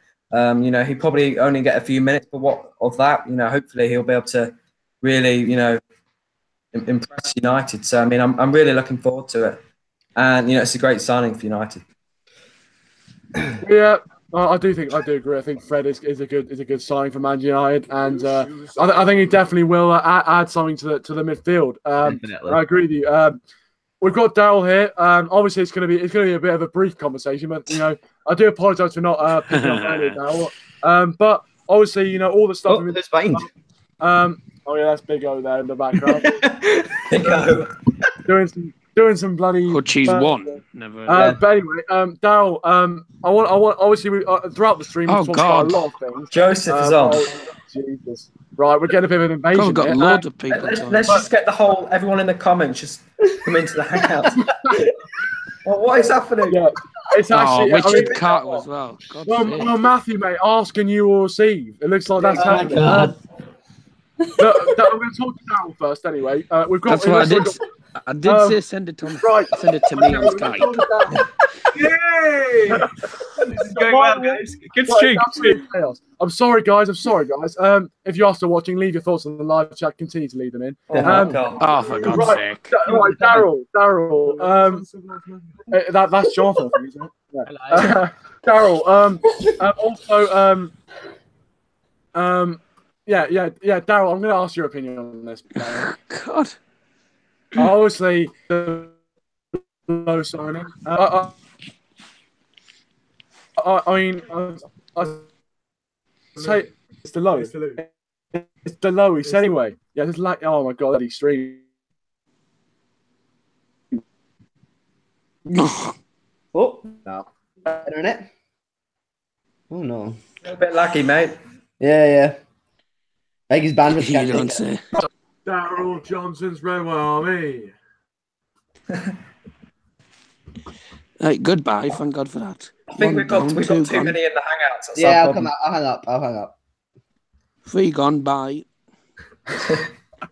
He probably only get a few minutes, but hopefully he'll be able to really, impress United. So, I mean, I'm really looking forward to it. And, it's a great signing for United. Yeah, I do agree. I think Fred is a good signing for Man United. And I think he definitely will add something to the midfield. I agree with you. We've got Daryl here. Obviously, it's going to be a bit of a brief conversation, but I do apologise for not picking up earlier, Daryl. But obviously, all the stuff. That's fine. Oh yeah, that's Big O there in the background. Big O doing some bloody. Hutchie's won. Never. But anyway, Daryl. I want obviously throughout the stream. Oh God, a lot of things. Joseph is on. Jesus. Right, we're getting a bit of an invasion. We've got a load of people. Let's just get everyone in the comments just come into the Hangouts. Well, what is happening? Yeah, it's actually. Richard Carter as well. Well, Matthew, mate, ask and you will receive. It looks like that's happening. God. No, I'm going to talk to Darryl first anyway. We've got. That's what I did. I did say send it on. Right. Send it to me on Skype. Yay! This is going well, guys. Good streak. Chaos. I'm sorry, guys. If you are still watching, leave your thoughts on the live chat. Continue to leave them in. For God's sake. Right, Darryl. That's Jonathan, isn't it? Yeah. Darryl. Darryl. I'm going to ask your opinion on this. God. Obviously, the low signing. I say it's the low. It's the lowies anyway. Yeah, it's like, oh my god, he's stream. Oh, No. internet. Oh no. A bit lucky, mate. Yeah. I think he's banned for You don't say. Darryl Johnson's Red Army. Hey, goodbye. Thank God for that. I think we've got too many in the hangouts. That's our I'll problem. come out. I'll hang up. 3 gone by. 4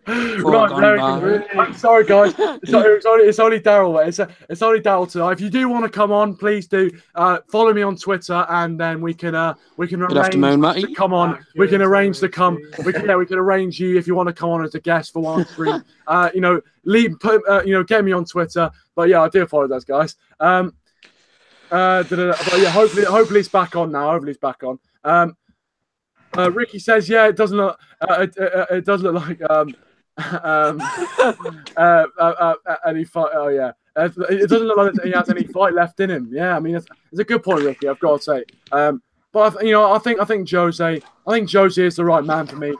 Right, gone by. I'm sorry, guys. It's only Darryl. It's only Darryl tonight. If you do want to come on, please do. Follow me on Twitter, and then we can arrange to come on. We can arrange to come. We can arrange you if you want to come on as a guest for one stream. Get me on Twitter. But yeah, I do apologize, guys. But yeah, hopefully it's back on now. Hopefully it's back on. Ricky says, yeah, it doesn't look. It does look like any fight. Oh yeah, it doesn't look like he has any fight left in him. Yeah, I mean, it's a good point, Ricky. I've got to say. But I think Jose is the right man for me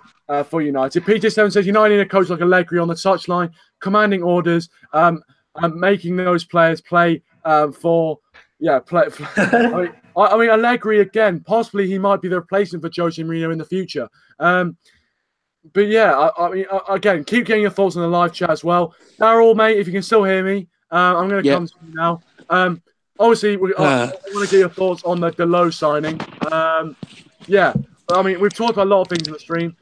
for United. PJ7 says United need a coach like Allegri on the touchline, commanding orders, and making those players play play. I mean, Allegri again. Possibly he might be the replacement for Jose Mourinho in the future. But yeah, I mean, again, keep getting your thoughts on the live chat as well. Darryl, mate, if you can still hear me, I'm going to come to you now. Obviously, I want to get your thoughts on the Dalot signing. Yeah, I mean, we've talked about a lot of things in the stream.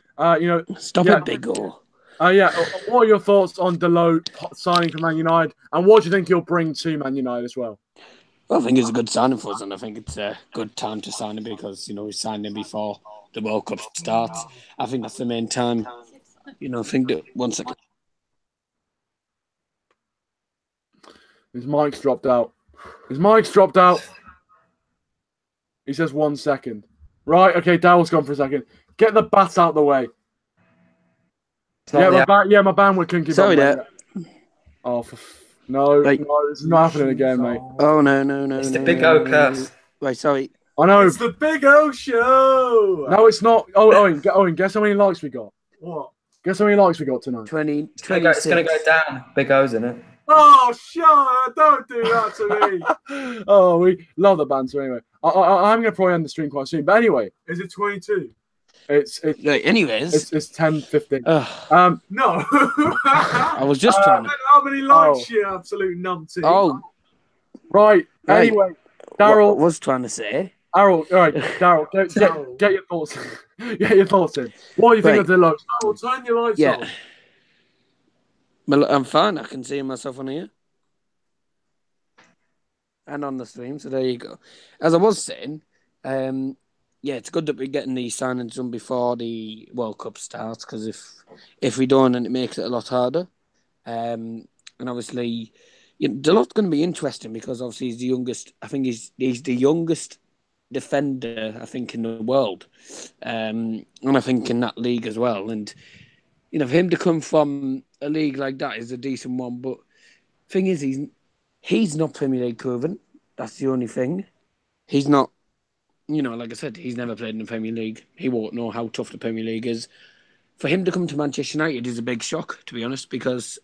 Stop it, big O. Yeah, what are your thoughts on Dalot signing for Man United, and what do you think he'll bring to Man United as well? Well, I think it's a good signing for us, and I think it's a good time to sign him because, we signed him before the World Cup starts. I think that's the main time. I think that 1 second. His mic's dropped out. He says 1 second. Right, okay, Daryl's gone for a second. Get the bat out the way. My bandwidth couldn't keep Sorry, there. Oh, no, it's not happening again, mate. Oh, no. It's the Big O curse. Wait, sorry. I know. It's the Big O show. No, it's not. Owen, guess how many likes we got? What? Guess how many likes we got tonight? 20. It's going to go down. Big O's in it. Oh, shut! Don't do that to me. Oh, we love the banter anyway. I'm going to probably end the stream quite soon. But anyway. Is it 22? It's anyways. It's 10:15. No. I was just trying to... How many likes, you absolute numpty? Oh. Right. Anyway, Darryl... What I was trying to say... All right, Darryl, get your thoughts. Get your thoughts in. What do you think of the looks? Darryl, turn your lights on. Well, I'm fine. I can see myself on here. And on the stream, so there you go. As I was saying, it's good that we're getting these signings done before the World Cup starts, because if we don't, then it makes it a lot harder. And obviously, Dalot's going to be interesting because obviously he's the youngest. I think he's the youngest defender, I think, in the world. And I think in that league as well. And, for him to come from a league like that is a decent one. But the thing is, he's not Premier League proven. That's the only thing. He's not, like I said, he's never played in the Premier League. He won't know how tough the Premier League is. For him to come to Manchester United is a big shock, to be honest, because,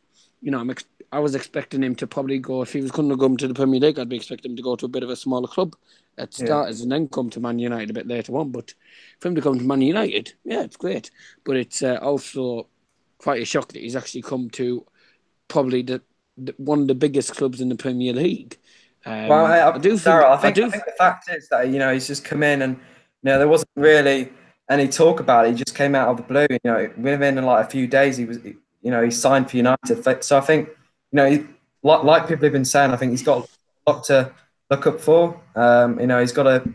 I was expecting him to probably go, if he was going to come to the Premier League, I'd be expecting him to go to a bit of a smaller club at starters and then come to Man United a bit later on. But for him to come to Man United, it's great. But it's also quite a shock that he's actually come to probably one of the biggest clubs in the Premier League. I think the fact is that he's just come in and there wasn't really any talk about it. He just came out of the blue. You know, within like a few days, he signed for United. So I think, you know, like people have been saying, I think he's got a lot to look up for. You know, he's got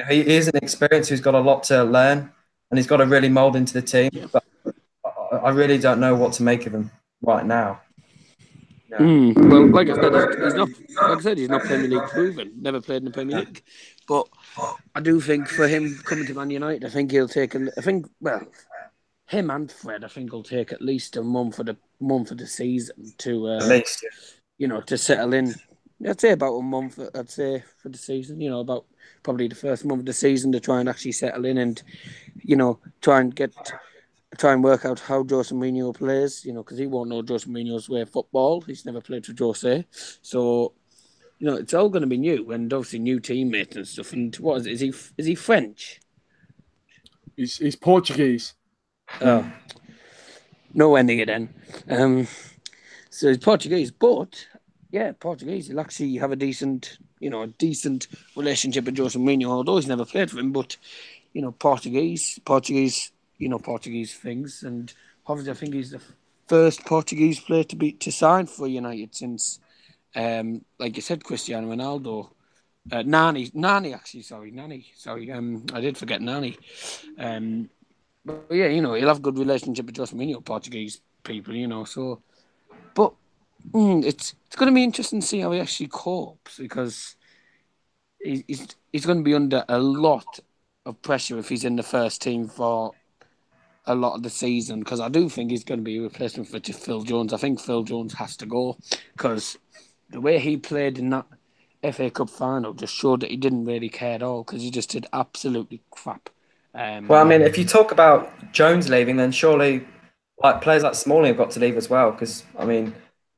he is an experience who's got a lot to learn, and he's got to really mould into the team. But I really don't know what to make of him right now. Yeah. Well, like I said, he's not Premier League proven. Never played in the Premier League, but I do think for him coming to Man United, I think he'll take. Him and Fred, I think, will take at least a month of the season to at least, to settle in. I'd say about a month. I'd say for the season, about probably the first month of the season to try and actually settle in and try and work out how Jose Mourinho plays. Because he won't know Jose Mourinho's way of football. He's never played for Jose, so it's all going to be new and obviously new teammates and stuff. And what is he? Is he French? He's Portuguese. Oh, nowhere near then. So he's Portuguese, but Portuguese. He'll actually have a decent relationship with Jose Mourinho, although he's never played for him. But Portuguese, Portuguese things, and obviously I think he's the first Portuguese player to sign for United since, like you said, Cristiano Ronaldo. Nani. I did forget Nani. But yeah, he'll have a good relationship with Jose Mourinho, Portuguese people, so. But it's going to be interesting to see how he actually copes, because he's going to be under a lot of pressure if he's in the first team for a lot of the season, because I do think he's going to be a replacement for Phil Jones. I think Phil Jones has to go, because the way he played in that FA Cup final just showed that he didn't really care at all, because he just did absolutely crap. Well, I mean, if you talk about Jones leaving, then surely players like Smalling have got to leave as well. Because, I mean,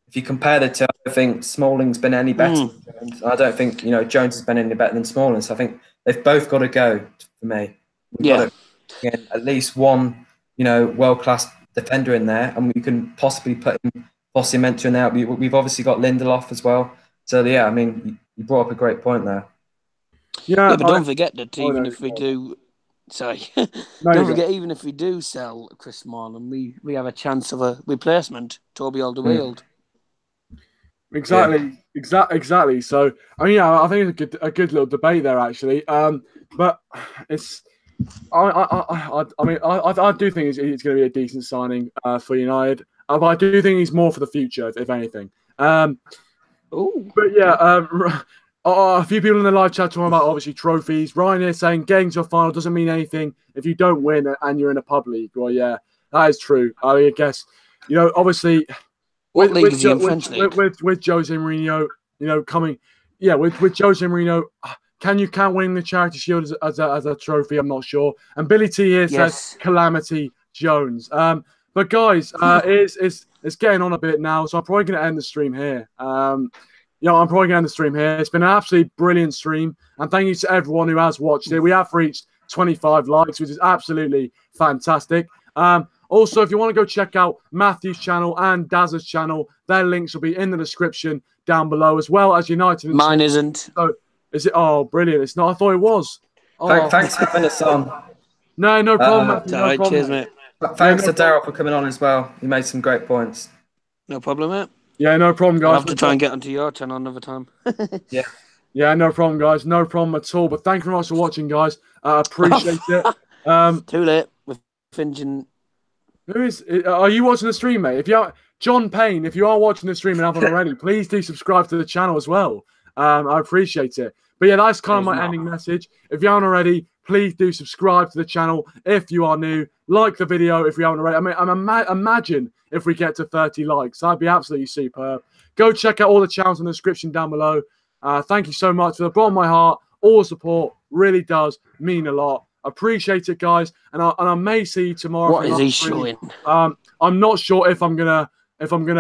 if you compare the two, I don't think Smalling's been any better than Jones. I don't think, Jones has been any better than Smalling. So I think they've both got to go for me. We've got to get at least one, world-class defender in there. And we can possibly put Fossey in there. We've obviously got Lindelof as well. So, yeah, I mean, you brought up a great point there. Yeah, but don't forget that even if we do... Sorry. Don't forget, even if we do sell Chris Smalling, we have a chance of a replacement, Toby Alderweireld. Exactly. So, I mean, I think it's a good little debate there, actually. But it's, I do think it's going to be a decent signing for United. But I do think he's more for the future, if anything. But yeah, a few people in the live chat talking about obviously trophies. Ryan here saying getting to a final doesn't mean anything if you don't win and you're in a pub league. Well, yeah, that is true. I guess, obviously, what league is he in French league? With Jose Mourinho, coming, with Jose Mourinho, can't win the Charity Shield as a trophy. I'm not sure. And Billy T here says Calamity Jones. But guys, it's getting on a bit now, so I'm probably going to end the stream here. I'm probably going to end the stream here. It's been an absolutely brilliant stream. And thank you to everyone who has watched it. We have reached 25 likes, which is absolutely fantastic. Also, if you want to go check out Matthew's channel and Daz's channel, their links will be in the description down below, as well as United. Mine isn't. So, is it? Oh, brilliant. It's not. I thought it was. Oh. Thanks for having us on. No problem, Matthew. No problem. Cheers, mate. Thanks to Daryl for coming on as well. You made some great points. No problem, mate. Yeah, no problem, guys. I'll have to try and get onto your channel another time. Yeah, no problem, guys. No problem at all. But thank you very much for watching, guys. Appreciate it. Too late. We're finishing. Are you watching the stream, mate? If you are, John Payne, if you are watching the stream and haven't already, please do subscribe to the channel as well. I appreciate it. But yeah, that's kind of my ending message. If you aren't already, please do subscribe to the channel if you are new. Like the video if you haven't already. I mean, imagine if we get to 30 likes. That'd be absolutely superb. Go check out all the channels in the description down below. Thank you so much. From the bottom of my heart, all the support really does mean a lot. Appreciate it, guys. And I may see you tomorrow. What is he showing? I'm not sure if I'm gonna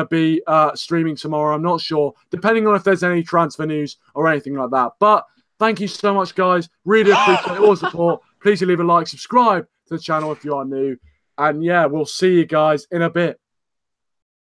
be streaming tomorrow. I'm not sure, depending on if there's any transfer news or anything like that. But thank you so much, guys. Really appreciate all the support. Please leave a like, subscribe to the channel if you are new. And yeah, we'll see you guys in a bit.